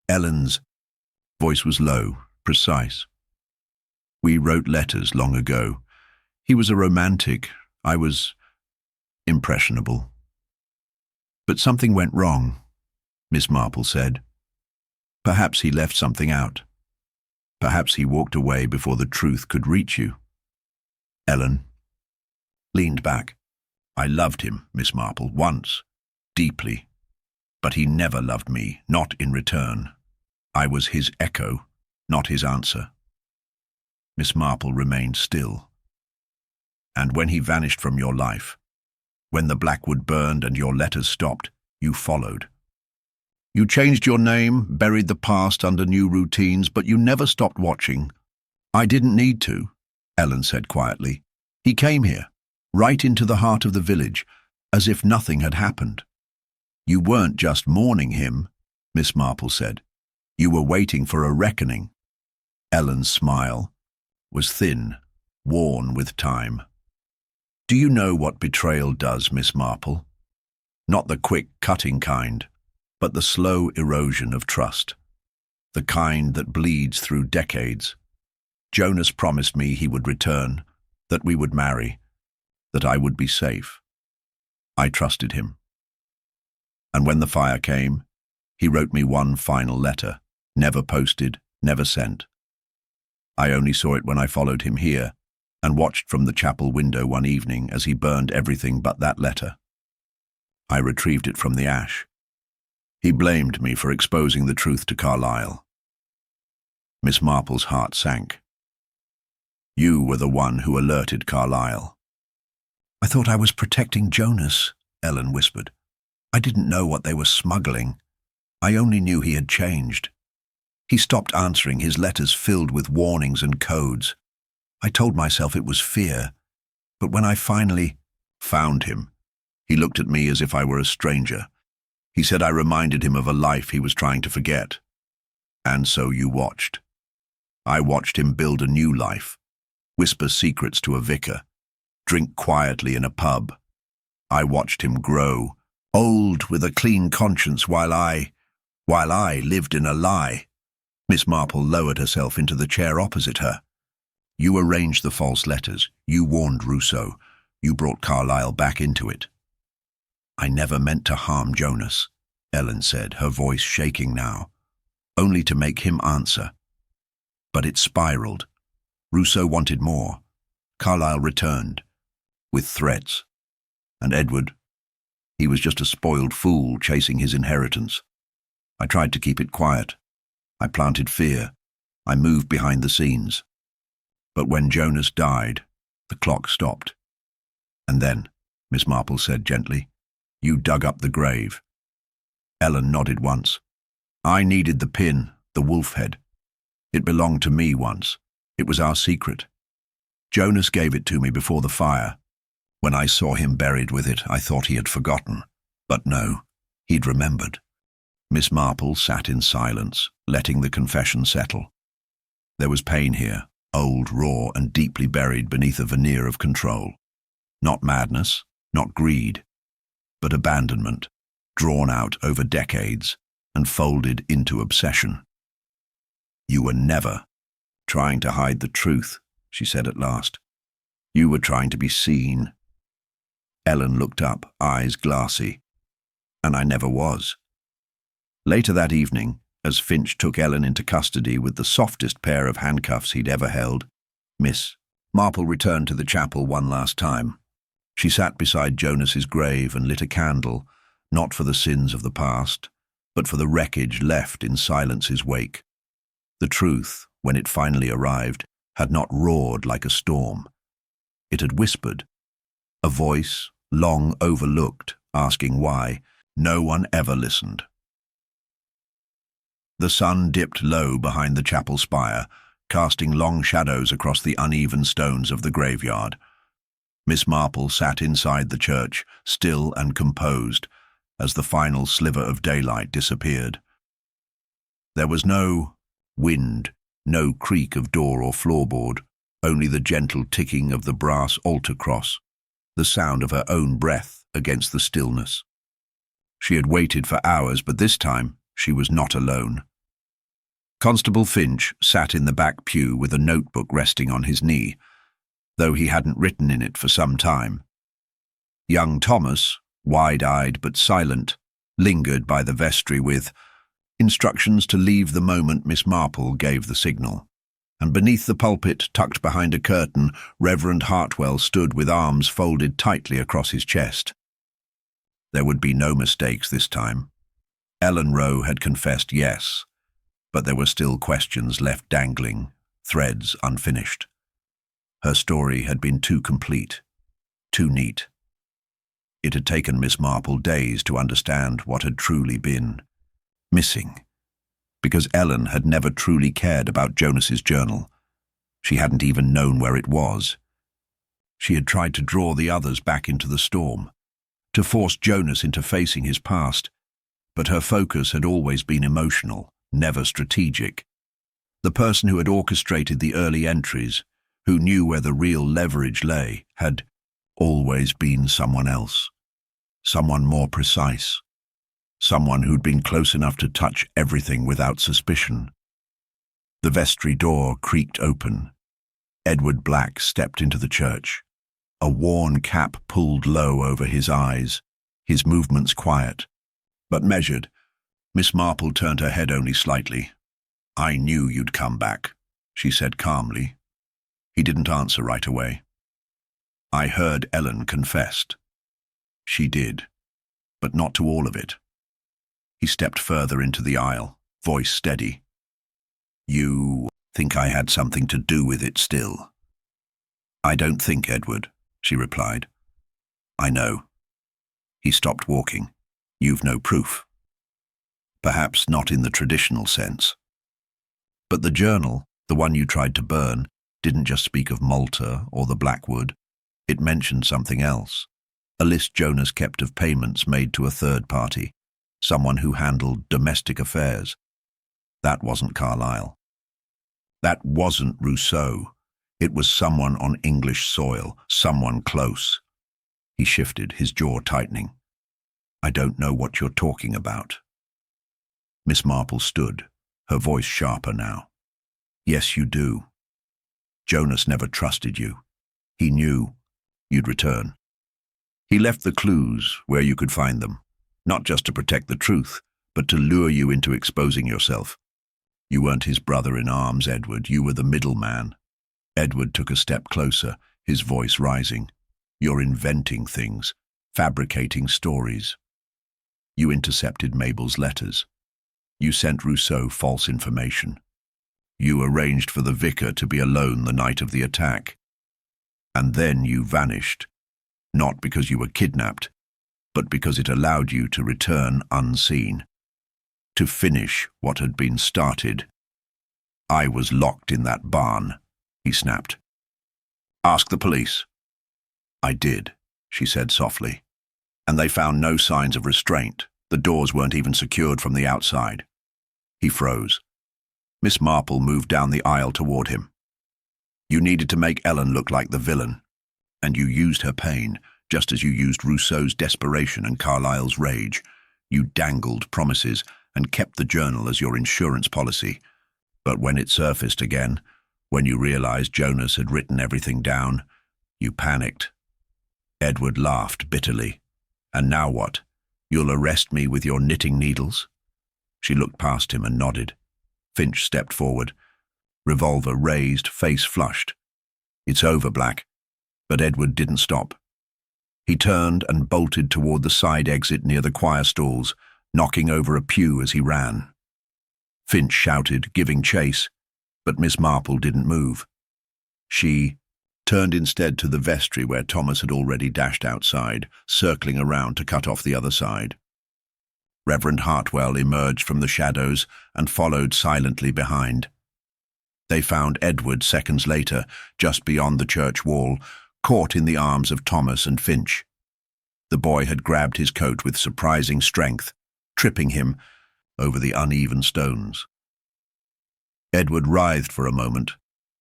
Ellen's voice was low, precise. We wrote letters long ago. He was a romantic. I was impressionable. But something went wrong, Miss Marple said. Perhaps he left something out. Perhaps he walked away before the truth could reach you. Ellen leaned back. I loved him, Miss Marple, once, deeply. But he never loved me, not in return. I was his echo, not his answer. Miss Marple remained still. And when he vanished from your life, when the Blackwood burned and your letters stopped, you followed. You changed your name, buried the past under new routines, but you never stopped watching. I didn't need to, Ellen said quietly. He came here, right into the heart of the village, as if nothing had happened. You weren't just mourning him, Miss Marple said. You were waiting for a reckoning. Ellen's smile was thin, worn with time. Do you know what betrayal does, Miss Marple? Not the quick, cutting kind, but the slow erosion of trust. The kind that bleeds through decades. Jonas promised me he would return, that we would marry, that I would be safe. I trusted him. And when the fire came, he wrote me one final letter, never posted, never sent. I only saw it when I followed him here and watched from the chapel window one evening as he burned everything but that letter. I retrieved it from the ash. He blamed me for exposing the truth to Carlyle. Miss Marple's heart sank. You were the one who alerted Carlyle. I thought I was protecting Jonas, Ellen whispered. I didn't know what they were smuggling. I only knew he had changed. He stopped answering, his letters filled with warnings and codes. I told myself it was fear, but when I finally found him, he looked at me as if I were a stranger. He said I reminded him of a life he was trying to forget. And so you watched. I watched him build a new life, whisper secrets to a vicar, drink quietly in a pub. I watched him grow, old with a clean conscience while I lived in a lie. Miss Marple lowered herself into the chair opposite her. You arranged the false letters. You warned Rousseau. You brought Carlyle back into it. I never meant to harm Jonas, Ellen said, her voice shaking now, only to make him answer. But it spiraled. Rousseau wanted more. Carlyle returned, with threats. And Edward, he was just a spoiled fool chasing his inheritance. I tried to keep it quiet. I planted fear. I moved behind the scenes. But when Jonas died, the clock stopped. And then, Miss Marple said gently, you dug up the grave. Ellen nodded once. I needed the pin, the wolf head. It belonged to me once. It was our secret. Jonas gave it to me before the fire. When I saw him buried with it, I thought he had forgotten. But no, he'd remembered. Miss Marple sat in silence, letting the confession settle. There was pain here, old, raw, and deeply buried beneath a veneer of control. Not madness, not greed, but abandonment, drawn out over decades and folded into obsession. You were never trying to hide the truth, she said at last. You were trying to be seen. Ellen looked up, eyes glassy. And I never was. Later that evening, as Finch took Ellen into custody with the softest pair of handcuffs he'd ever held, Miss Marple returned to the chapel one last time. She sat beside Jonas's grave and lit a candle, not for the sins of the past, but for the wreckage left in silence's wake. The truth, when it finally arrived, had not roared like a storm. It had whispered, a voice long overlooked, asking why. No one ever listened. The sun dipped low behind the chapel spire, casting long shadows across the uneven stones of the graveyard. Miss Marple sat inside the church, still and composed, as the final sliver of daylight disappeared. There was no wind, no creak of door or floorboard, only the gentle ticking of the brass altar cross, the sound of her own breath against the stillness. She had waited for hours, but this time she was not alone. Constable Finch sat in the back pew with a notebook resting on his knee, though he hadn't written in it for some time. Young Thomas, wide-eyed but silent, lingered by the vestry with instructions to leave the moment Miss Marple gave the signal. And beneath the pulpit, tucked behind a curtain, Reverend Hartwell stood with arms folded tightly across his chest. There would be no mistakes this time. Ellen Rowe had confessed yes, but there were still questions left dangling, threads unfinished. Her story had been too complete, too neat. It had taken Miss Marple days to understand what had truly been missing, because Ellen had never truly cared about Jonas's journal. She hadn't even known where it was. She had tried to draw the others back into the storm, to force Jonas into facing his past, but her focus had always been emotional, never strategic. The person who had orchestrated the early entries, who knew where the real leverage lay, had always been someone else, someone more precise, someone who'd been close enough to touch everything without suspicion. The vestry door creaked open. Edward Black stepped into the church. A worn cap pulled low over his eyes, his movements quiet, but measured. Miss Marple turned her head only slightly. "I knew you'd come back," she said calmly. He didn't answer right away. "I heard Ellen confessed." "She did, but not to all of it." He stepped further into the aisle, voice steady. "You think I had something to do with it still?" "I don't think, Edward," she replied. "I know." He stopped walking. "You've no proof." "Perhaps not in the traditional sense. But the journal, the one you tried to burn, didn't just speak of Malta or the Blackwood. It mentioned something else. A list Jonas kept of payments made to a third party, someone who handled domestic affairs. That wasn't Carlyle. That wasn't Rousseau. It was someone on English soil, someone close. He shifted, his jaw tightening. "I don't know what you're talking about." Miss Marple stood, her voice sharper now. "Yes, you do. Jonas never trusted you. He knew you'd return. He left the clues where you could find them, not just to protect the truth, but to lure you into exposing yourself. You weren't his brother in arms, Edward. You were the middleman." Edward took a step closer, his voice rising. "You're inventing things, fabricating stories. You intercepted Mabel's letters. You sent Rousseau false information. You arranged for the vicar to be alone the night of the attack. And then you vanished, not because you were kidnapped, but because it allowed you to return unseen, to finish what had been started. I was locked in that barn," he snapped. "Ask the police." "I did," she said softly. "And they found no signs of restraint. The doors weren't even secured from the outside." He froze. Miss Marple moved down the aisle toward him. "You needed to make Ellen look like the villain, and you used her pain, just as you used Rousseau's desperation and Carlyle's rage. You dangled promises and kept the journal as your insurance policy. But when it surfaced again, when you realized Jonas had written everything down, you panicked." Edward laughed bitterly. "And now what? You'll arrest me with your knitting needles?" She looked past him and nodded. Finch stepped forward, revolver raised, face flushed. "It's over, Black." But Edward didn't stop. He turned and bolted toward the side exit near the choir stalls, knocking over a pew as he ran. Finch shouted, giving chase, but Miss Marple didn't move. She turned instead to the vestry where Thomas had already dashed outside, circling around to cut off the other side. Reverend Hartwell emerged from the shadows and followed silently behind. They found Edward seconds later, just beyond the church wall, caught in the arms of Thomas and Finch. The boy had grabbed his coat with surprising strength, tripping him over the uneven stones. Edward writhed for a moment,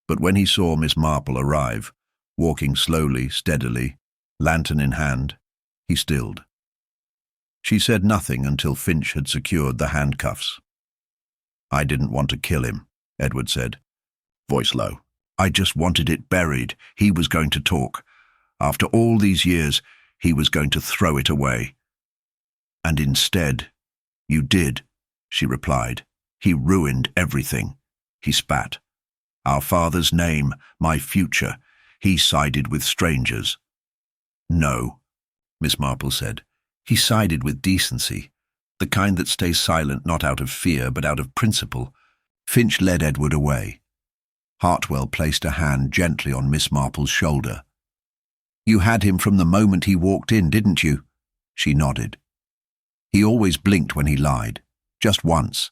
but when he saw Miss Marple arrive, walking slowly, steadily, lantern in hand, he stilled. She said nothing until Finch had secured the handcuffs. "I didn't want to kill him," Edward said, voice low. "I just wanted it buried. He was going to talk. After all these years, he was going to throw it away." "And instead, you did," she replied. "He ruined everything." He spat. "Our father's name, my future. He sided with strangers." "No," Miss Marple said. "He sided with decency, the kind that stays silent not out of fear but out of principle." Finch led Edward away. Hartwell placed a hand gently on Miss Marple's shoulder. "You had him from the moment he walked in, didn't you?" She nodded. "He always blinked when he lied, just once.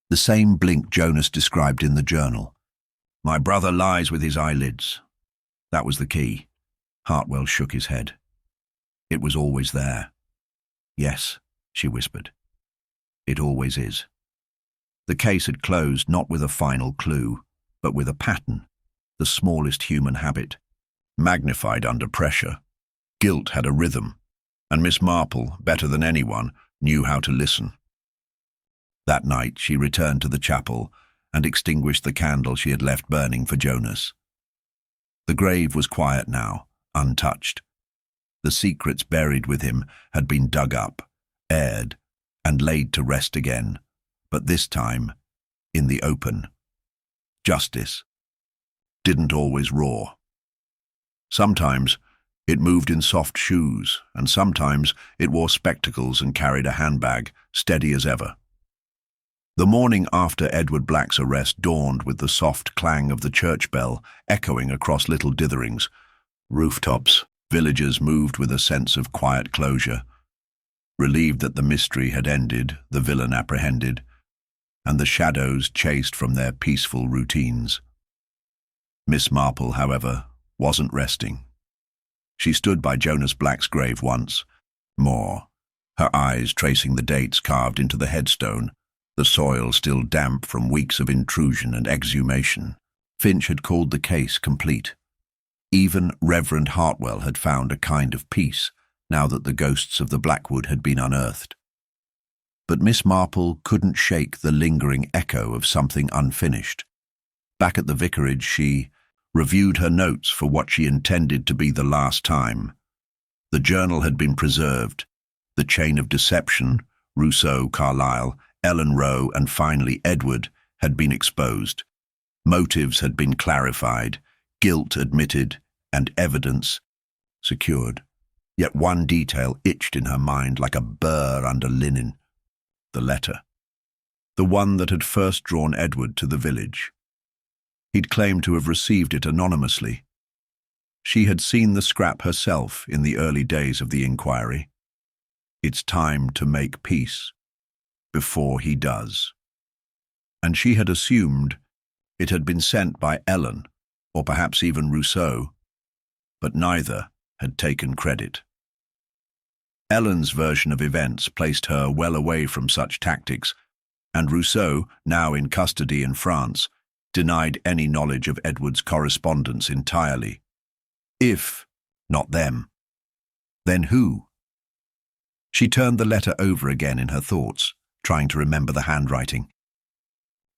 The same blink Jonas described in the journal. My brother lies with his eyelids. That was the key." Hartwell shook his head. "It was always there." "Yes," she whispered. "It always is." The case had closed not with a final clue, but with a pattern, the smallest human habit, magnified under pressure. Guilt had a rhythm, and Miss Marple, better than anyone, knew how to listen. That night she returned to the chapel and extinguished the candle she had left burning for Jonas. The grave was quiet now, untouched. The secrets buried with him had been dug up, aired, and laid to rest again, but this time in the open. Justice didn't always roar. Sometimes it moved in soft shoes, and sometimes it wore spectacles and carried a handbag, steady as ever. The morning after Edward Black's arrest dawned with the soft clang of the church bell echoing across Little Ditherings. Rooftops, villagers moved with a sense of quiet closure. Relieved that the mystery had ended, the villain apprehended, and the shadows chased from their peaceful routines. Miss Marple, however, wasn't resting. She stood by Jonas Black's grave once more, her eyes tracing the dates carved into the headstone, the soil still damp from weeks of intrusion and exhumation. Finch had called the case complete. Even Reverend Hartwell had found a kind of peace, now that the ghosts of the Blackwood had been unearthed. But Miss Marple couldn't shake the lingering echo of something unfinished. Back at the vicarage, she reviewed her notes for what she intended to be the last time. The journal had been preserved. The chain of deception, Rousseau, Carlyle, Ellen Rowe, and finally Edward, had been exposed. Motives had been clarified, guilt admitted, and evidence secured. Yet one detail itched in her mind like a burr under linen. The letter. The one that had first drawn Edward to the village. He'd claimed to have received it anonymously. She had seen the scrap herself in the early days of the inquiry. It's time to make peace, before he does. And she had assumed it had been sent by Ellen, or perhaps even Rousseau, but neither had taken credit. Ellen's version of events placed her well away from such tactics, and Rousseau, now in custody in France, denied any knowledge of Edward's correspondence entirely. If not them, then who? She turned the letter over again in her thoughts, trying to remember the handwriting.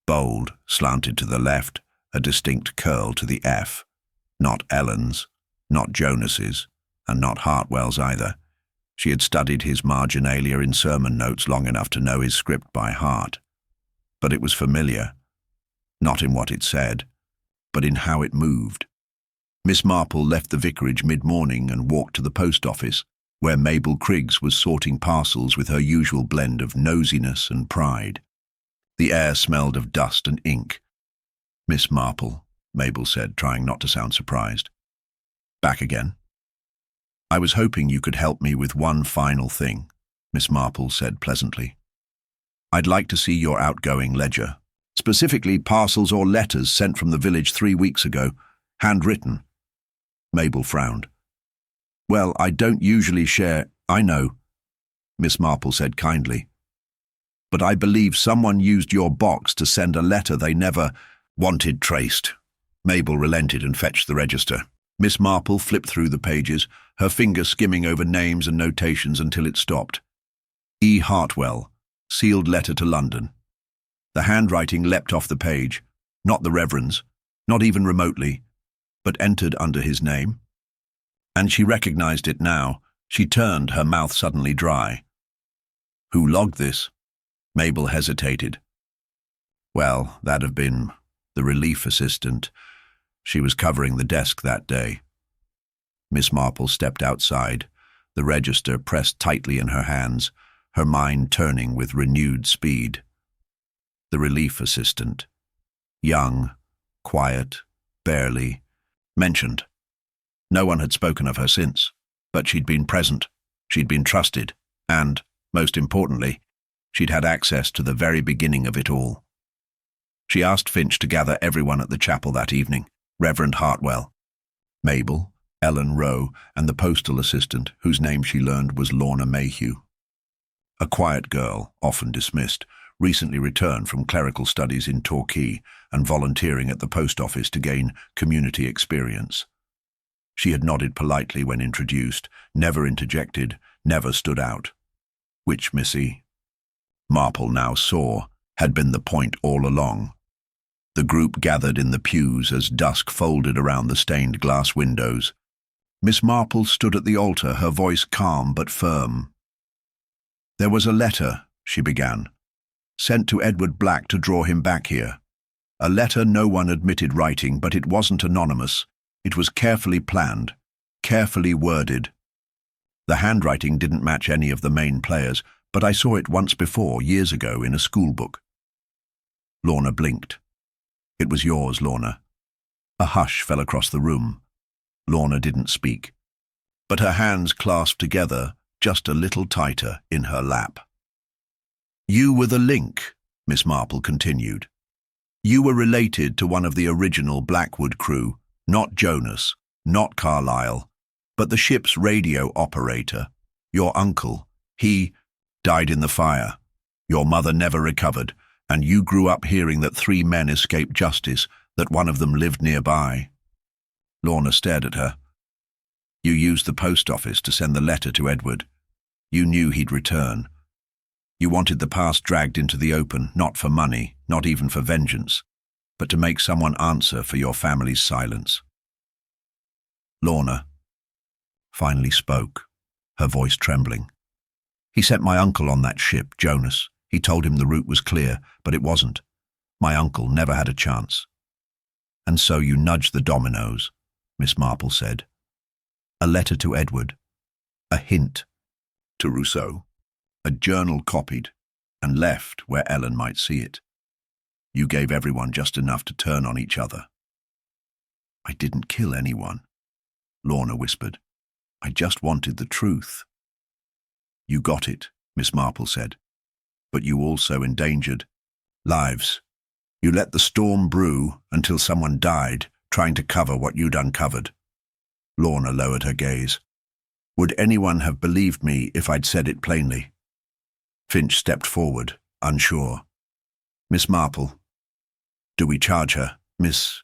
Bold, slanted to the left, a distinct curl to the F. Not Ellen's, not Jonas's, and not Hartwell's either. She had studied his marginalia in sermon notes long enough to know his script by heart. But it was familiar, not in what it said, but in how it moved. Miss Marple left the vicarage mid-morning and walked to the post office, where Mabel Criggs was sorting parcels with her usual blend of nosiness and pride. The air smelled of dust and ink. "Miss Marple," Mabel said, trying not to sound surprised. "Back again?" "I was hoping you could help me with one final thing," Miss Marple said pleasantly. "I'd like to see your outgoing ledger, specifically parcels or letters sent from the village 3 weeks ago, handwritten." Mabel frowned. "Well, I don't usually share—" "I know," Miss Marple said kindly. "But I believe someone used your box to send a letter they never wanted traced." Mabel relented and fetched the register. Miss Marple flipped through the pages, her finger skimming over names and notations until it stopped. E. Hartwell, sealed letter to London. The handwriting leapt off the page, not the Reverend's, not even remotely, but entered under his name. And she recognized it now. She turned, her mouth suddenly dry. Who logged this? Mabel hesitated. Well, that'd have been the relief assistant. She was covering the desk that day. Miss Marple stepped outside, the register pressed tightly in her hands, her mind turning with renewed speed. The relief assistant. Young, quiet, barely mentioned. No one had spoken of her since, but she'd been present, she'd been trusted, and, most importantly, she'd had access to the very beginning of it all. She asked Finch to gather everyone at the chapel that evening, Reverend Hartwell, Mabel, Ellen Rowe, and the postal assistant, whose name she learned was Lorna Mayhew. A quiet girl, often dismissed, recently returned from clerical studies in Torquay and volunteering at the post office to gain community experience. She had nodded politely when introduced, never interjected, never stood out. Which Missy Marple now saw had been the point all along. The group gathered in the pews as dusk folded around the stained glass windows. Miss Marple stood at the altar, her voice calm but firm. "There was a letter," she began, "sent to Edward Black to draw him back here. A letter no one admitted writing, but it wasn't anonymous. It was carefully planned, carefully worded. The handwriting didn't match any of the main players, but I saw it once before, years ago, in a school book." Lorna blinked. "It was yours, Lorna." A hush fell across the room. Lorna didn't speak, but her hands clasped together just a little tighter in her lap. "You were the link," Miss Marple continued. "You were related to one of the original Blackwood crew, not Jonas, not Carlyle, but the ship's radio operator. Your uncle, he died in the fire. Your mother never recovered, and you grew up hearing that 3 men escaped justice, that one of them lived nearby." Lorna stared at her. "You used the post office to send the letter to Edward. You knew he'd return. You wanted the past dragged into the open, not for money, not even for vengeance, but to make someone answer for your family's silence." Lorna finally spoke, her voice trembling. "He sent my uncle on that ship, Jonas. He told him the route was clear, but it wasn't. My uncle never had a chance." "And so you nudged the dominoes," Miss Marple said. "A letter to Edward, a hint to Rousseau, a journal copied and left where Ellen might see it. You gave everyone just enough to turn on each other." "I didn't kill anyone," Lorna whispered. "I just wanted the truth." "You got it," Miss Marple said, "but you also endangered lives. You let the storm brew until someone died, trying to cover what you'd uncovered." Lorna lowered her gaze. "Would anyone have believed me if I'd said it plainly?" Finch stepped forward, unsure. "Miss Marple, do we charge her, Miss?"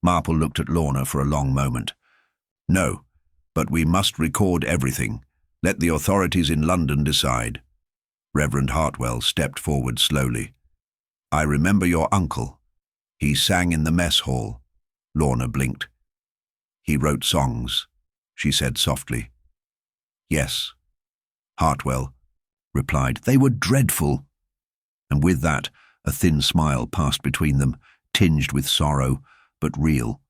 Marple looked at Lorna for a long moment. "No, but we must record everything. Let the authorities in London decide." Reverend Hartwell stepped forward slowly. "I remember your uncle. He sang in the mess hall." Lorna blinked. "He wrote songs," she said softly. "Yes," Hartwell replied. "They were dreadful." And with that, a thin smile passed between them, tinged with sorrow, but real.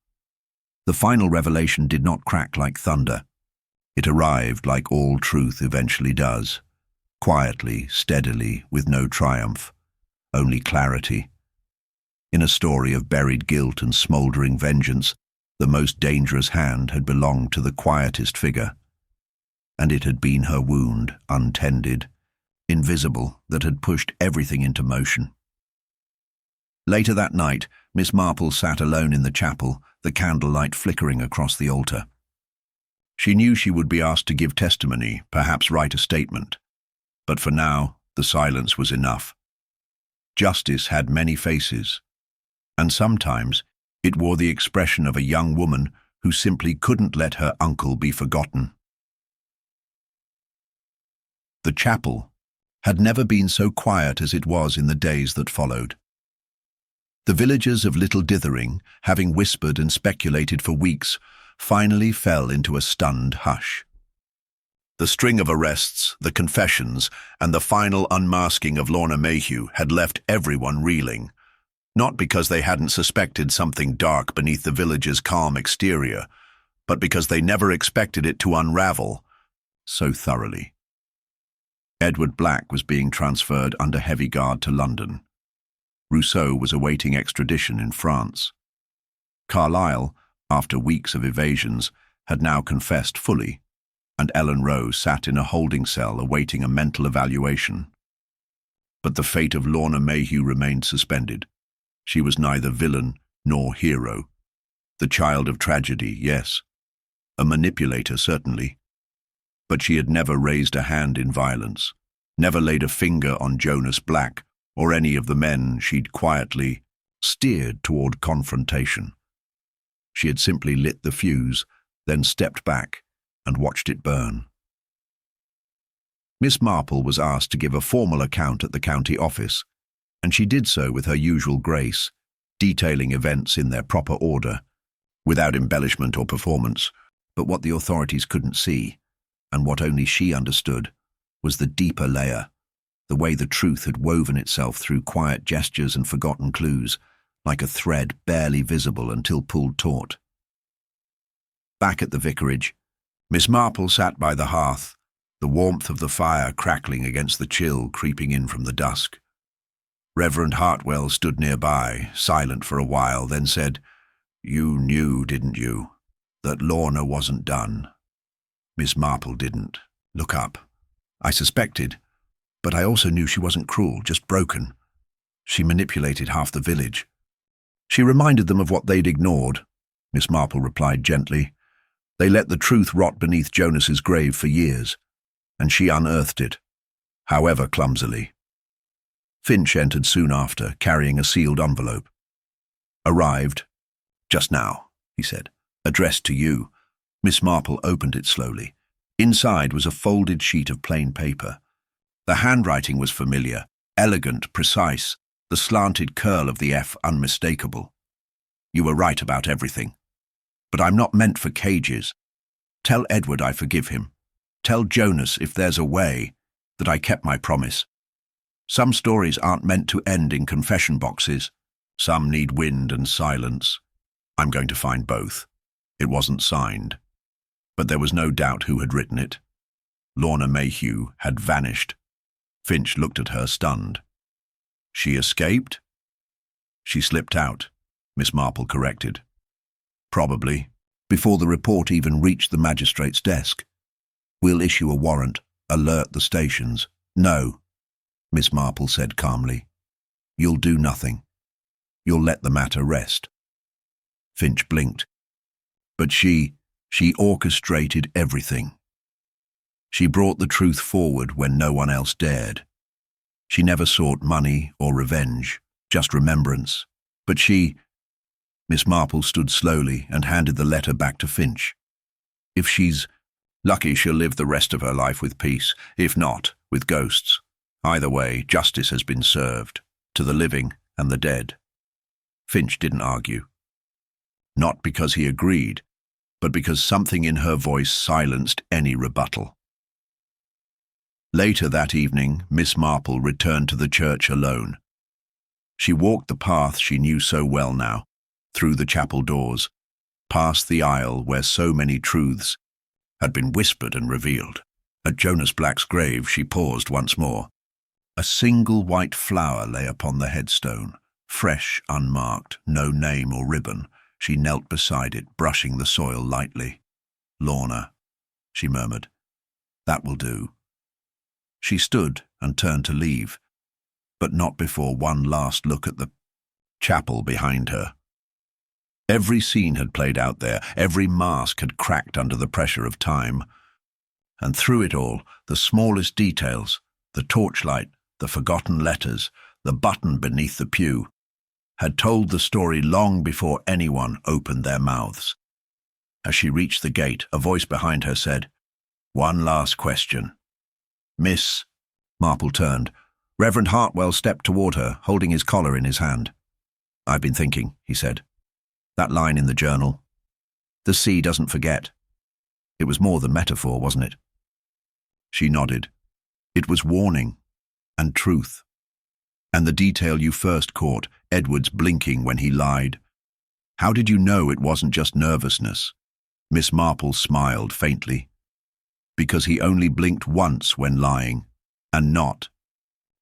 The final revelation did not crack like thunder. It arrived like all truth eventually does, quietly, steadily, with no triumph, only clarity. In a story of buried guilt and smouldering vengeance, the most dangerous hand had belonged to the quietest figure, and it had been her wound, untended, invisible, that had pushed everything into motion. Later that night, Miss Marple sat alone in the chapel, the candlelight flickering across the altar. She knew she would be asked to give testimony, perhaps write a statement, but for now, the silence was enough. Justice had many faces, and sometimes it wore the expression of a young woman who simply couldn't let her uncle be forgotten. The chapel, had never been so quiet as it was in the days that followed. The villagers of Little Dithering, having whispered and speculated for weeks, finally fell into a stunned hush. The string of arrests, the confessions, and the final unmasking of Lorna Mayhew had left everyone reeling, not because they hadn't suspected something dark beneath the village's calm exterior, but because they never expected it to unravel so thoroughly. Edward Black was being transferred under heavy guard to London. Rousseau was awaiting extradition in France. Carlyle, after weeks of evasions, had now confessed fully, and Ellen Rowe sat in a holding cell awaiting a mental evaluation. But the fate of Lorna Mayhew remained suspended. She was neither villain nor hero. The child of tragedy, yes. A manipulator, certainly. But she had never raised a hand in violence, never laid a finger on Jonas Black or any of the men she'd quietly steered toward confrontation. She had simply lit the fuse, then stepped back and watched it burn. Miss Marple was asked to give a formal account at the county office, and she did so with her usual grace, detailing events in their proper order, without embellishment or performance. But what the authorities couldn't see, and what only she understood, was the deeper layer, the way the truth had woven itself through quiet gestures and forgotten clues, like a thread barely visible until pulled taut. Back at the vicarage, Miss Marple sat by the hearth, the warmth of the fire crackling against the chill creeping in from the dusk. Reverend Hartwell stood nearby, silent for a while, then said, "You knew, didn't you, that Lorna wasn't done?" Miss Marple didn't look up. "I suspected, but I also knew she wasn't cruel, just broken. She manipulated half the village." "She reminded them of what they'd ignored," Miss Marple replied gently. "They let the truth rot beneath Jonas's grave for years, and she unearthed it, however clumsily." Finch entered soon after, carrying a sealed envelope. "Arrived just now," he said. "Addressed to you." Miss Marple opened it slowly. Inside was a folded sheet of plain paper. The handwriting was familiar, elegant, precise, the slanted curl of the F unmistakable. "You were right about everything. But I'm not meant for cages. Tell Edward I forgive him. Tell Jonas, if there's a way, that I kept my promise. Some stories aren't meant to end in confession boxes. Some need wind and silence. I'm going to find both." It wasn't signed, but there was no doubt who had written it. Lorna Mayhew had vanished. Finch looked at her, stunned. "She escaped?" "She slipped out," Miss Marple corrected. "Probably, before the report even reached the magistrate's desk. We'll issue a warrant, alert the stations." "No," Miss Marple said calmly. "You'll do nothing. You'll let the matter rest." Finch blinked. "But she orchestrated everything. She brought the truth forward when no one else dared. She never sought money or revenge, just remembrance. But she—" Miss Marple stood slowly and handed the letter back to Finch. "If she's lucky, she'll live the rest of her life with peace. If not, with ghosts. Either way, justice has been served, to the living and the dead." Finch didn't argue. Not because he agreed, but because something in her voice silenced any rebuttal. Later that evening, Miss Marple returned to the church alone. She walked the path she knew so well now, through the chapel doors, past the aisle where so many truths had been whispered and revealed. At Jonas Black's grave, she paused once more. A single white flower lay upon the headstone, fresh, unmarked, no name or ribbon. She knelt beside it, brushing the soil lightly. "Lorna," she murmured. "That will do." She stood and turned to leave, but not before one last look at the chapel behind her. Every scene had played out there, every mask had cracked under the pressure of time. And through it all, the smallest details, the torchlight, the forgotten letters, the button beneath the pew, had told the story long before anyone opened their mouths. As she reached the gate, a voice behind her said, "One last question. Miss Marple turned. Reverend Hartwell stepped toward her, holding his collar in his hand. "I've been thinking," he said. "That line in the journal. The sea doesn't forget. It was more than metaphor, wasn't it?" She nodded. "It was warning and truth. And the detail you first caught, Edward's blinking when he lied. How did you know it wasn't just nervousness?" Miss Marple smiled faintly. "Because he only blinked once when lying, and not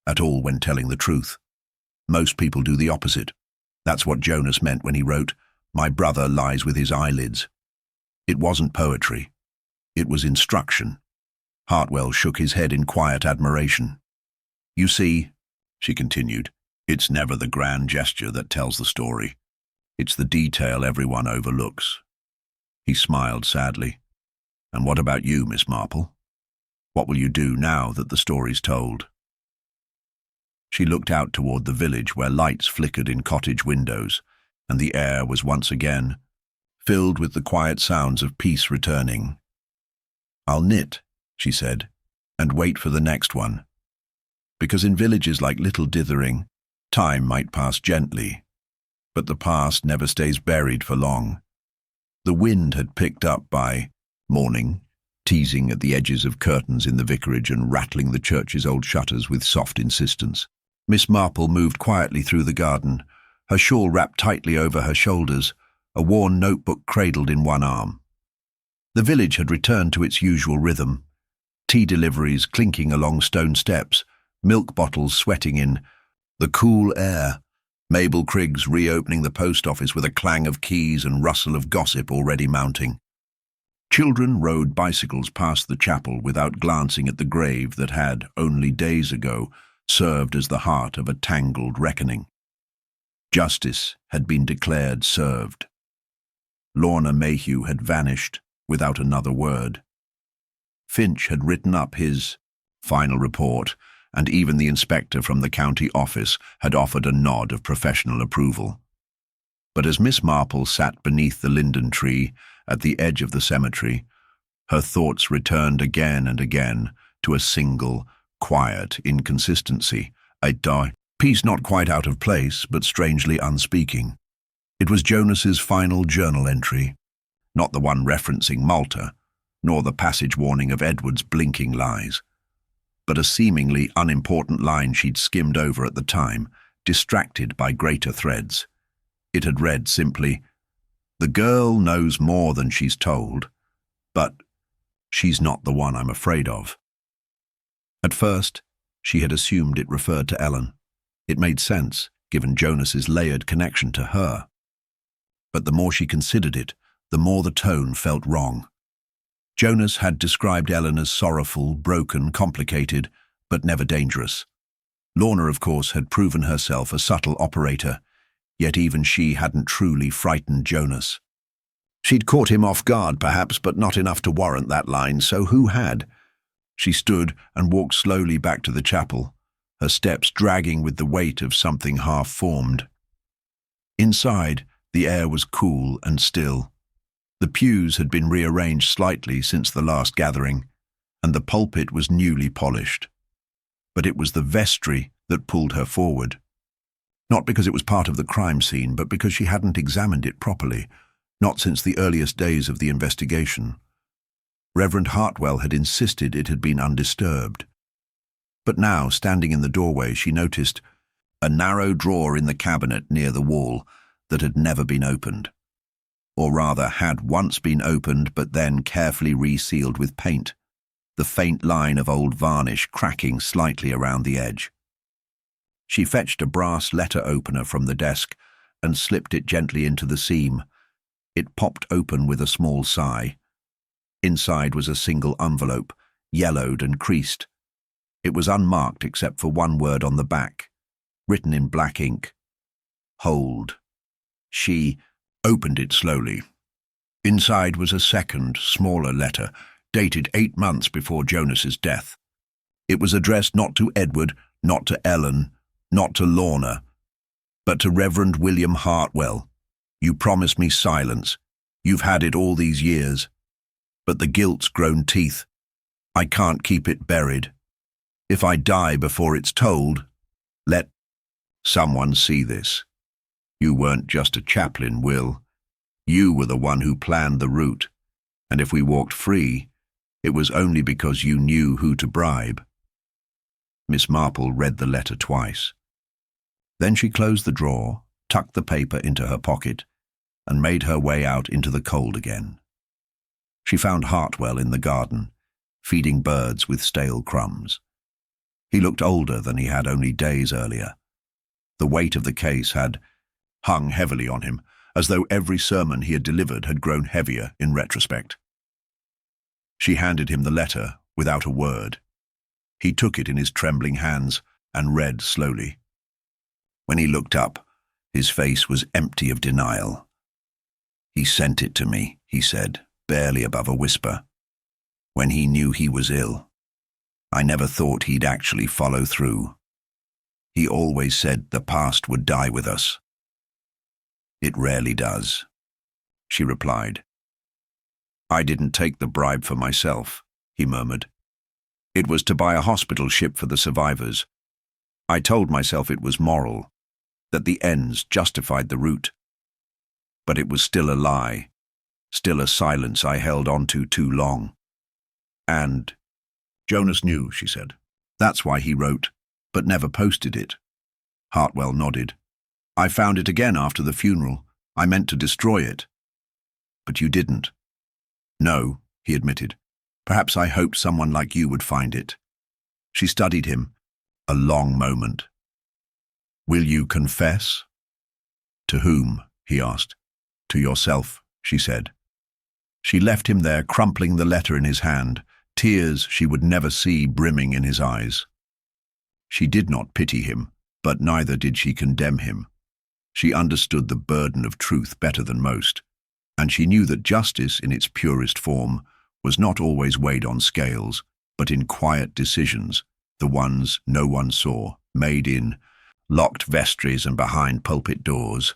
at all when telling the truth. Most people do the opposite. That's what Jonas meant when he wrote, 'My brother lies with his eyelids.' It wasn't poetry. It was instruction." Hartwell shook his head in quiet admiration. "You see," she continued, "it's never the grand gesture that tells the story. It's the detail everyone overlooks." He smiled sadly. "And what about you, Miss Marple? What will you do now that the story's told?" She looked out toward the village where lights flickered in cottage windows, and the air was once again filled with the quiet sounds of peace returning. "I'll knit," she said, "and wait for the next one. Because in villages like Little Dithering, time might pass gently, but the past never stays buried for long." The wind had picked up by morning, teasing at the edges of curtains in the vicarage and rattling the church's old shutters with soft insistence. Miss Marple moved quietly through the garden, her shawl wrapped tightly over her shoulders, a worn notebook cradled in one arm. The village had returned to its usual rhythm, tea deliveries clinking along stone steps, milk bottles sweating in the cool air, Mabel Criggs reopening the post office with a clang of keys and rustle of gossip already mounting. Children rode bicycles past the chapel without glancing at the grave that had, only days ago, served as the heart of a tangled reckoning. Justice had been declared served. Lorna Mayhew had vanished without another word. Finch had written up his final report, and even the inspector from the county office had offered a nod of professional approval. But as Miss Marple sat beneath the linden tree at the edge of the cemetery, her thoughts returned again and again to a single, quiet inconsistency, a piece not quite out of place, but strangely unspeaking. It was Jonas's final journal entry, not the one referencing Malta, nor the passage warning of Edward's blinking lies, but a seemingly unimportant line she'd skimmed over at the time, distracted by greater threads. It had read simply, "The girl knows more than she's told, but she's not the one I'm afraid of." At first, she had assumed it referred to Ellen. It made sense, given Jonas's layered connection to her. But the more she considered it, the more the tone felt wrong. Jonas had described Ellen as sorrowful, broken, complicated, but never dangerous. Lorna, of course, had proven herself a subtle operator, yet even she hadn't truly frightened Jonas. She'd caught him off guard, perhaps, but not enough to warrant that line, so who had? She stood and walked slowly back to the chapel, her steps dragging with the weight of something half-formed. Inside, the air was cool and still. The pews had been rearranged slightly since the last gathering, and the pulpit was newly polished. But it was the vestry that pulled her forward. Not because it was part of the crime scene, but because she hadn't examined it properly, not since the earliest days of the investigation. Reverend Hartwell had insisted it had been undisturbed. But now, standing in the doorway, she noticed a narrow drawer in the cabinet near the wall that had never been opened. Or rather, had once been opened but then carefully resealed with paint, the faint line of old varnish cracking slightly around the edge. She fetched a brass letter opener from the desk and slipped it gently into the seam. It popped open with a small sigh. Inside was a single envelope, yellowed and creased. It was unmarked except for one word on the back, written in black ink. Hold. She opened it slowly. Inside was a second, smaller letter, dated 8 months before Jonas's death. It was addressed not to Edward, not to Ellen, not to Lorna, but to Reverend William Hartwell. "You promised me silence. You've had it all these years. But the guilt's grown teeth. I can't keep it buried. If I die before it's told, let someone see this. You weren't just a chaplain, Will. You were the one who planned the route, and if we walked free, it was only because you knew who to bribe." Miss Marple read the letter twice. Then she closed the drawer, tucked the paper into her pocket, and made her way out into the cold again. She found Hartwell in the garden, feeding birds with stale crumbs. He looked older than he had only days earlier. The weight of the case had hung heavily on him, as though every sermon he had delivered had grown heavier in retrospect. She handed him the letter without a word. He took it in his trembling hands and read slowly. When he looked up, his face was empty of denial. "He sent it to me," he said, barely above a whisper, "when he knew he was ill. I never thought he'd actually follow through. He always said the past would die with us." "It rarely does," she replied. "I didn't take the bribe for myself," he murmured. "It was to buy a hospital ship for the survivors. I told myself it was moral, that the ends justified the root. But it was still a lie, still a silence I held on to too long. And Jonas knew," she said. "That's why he wrote, but never posted it." Hartwell nodded. "I found it again after the funeral. I meant to destroy it." "But you didn't." "No," he admitted. "Perhaps I hoped someone like you would find it." She studied him, a long moment. "Will you confess?" "To whom?" he asked. "To yourself," she said. She left him there, crumpling the letter in his hand, tears she would never see brimming in his eyes. She did not pity him, but neither did she condemn him. She understood the burden of truth better than most, and she knew that justice in its purest form was not always weighed on scales, but in quiet decisions, the ones no one saw, made in locked vestries and behind pulpit doors.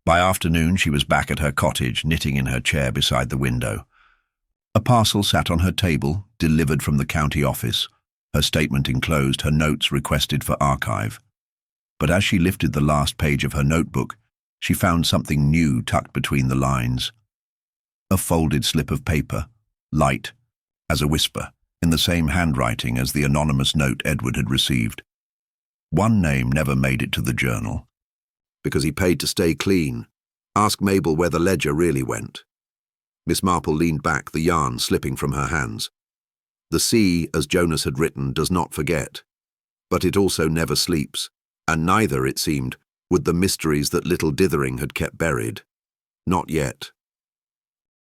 By afternoon she was back at her cottage, knitting in her chair beside the window. A parcel sat on her table, delivered from the county office, her statement enclosed, her notes requested for archive. But as she lifted the last page of her notebook, she found something new tucked between the lines. A folded slip of paper, light as a whisper, in the same handwriting as the anonymous note Edward had received. One name never made it to the journal. "Because he paid to stay clean. Ask Mabel where the ledger really went." Miss Marple leaned back, the yarn slipping from her hands. The sea, as Jonas had written, does not forget. But it also never sleeps, and neither, it seemed, would the mysteries that little Dithering had kept buried. Not yet.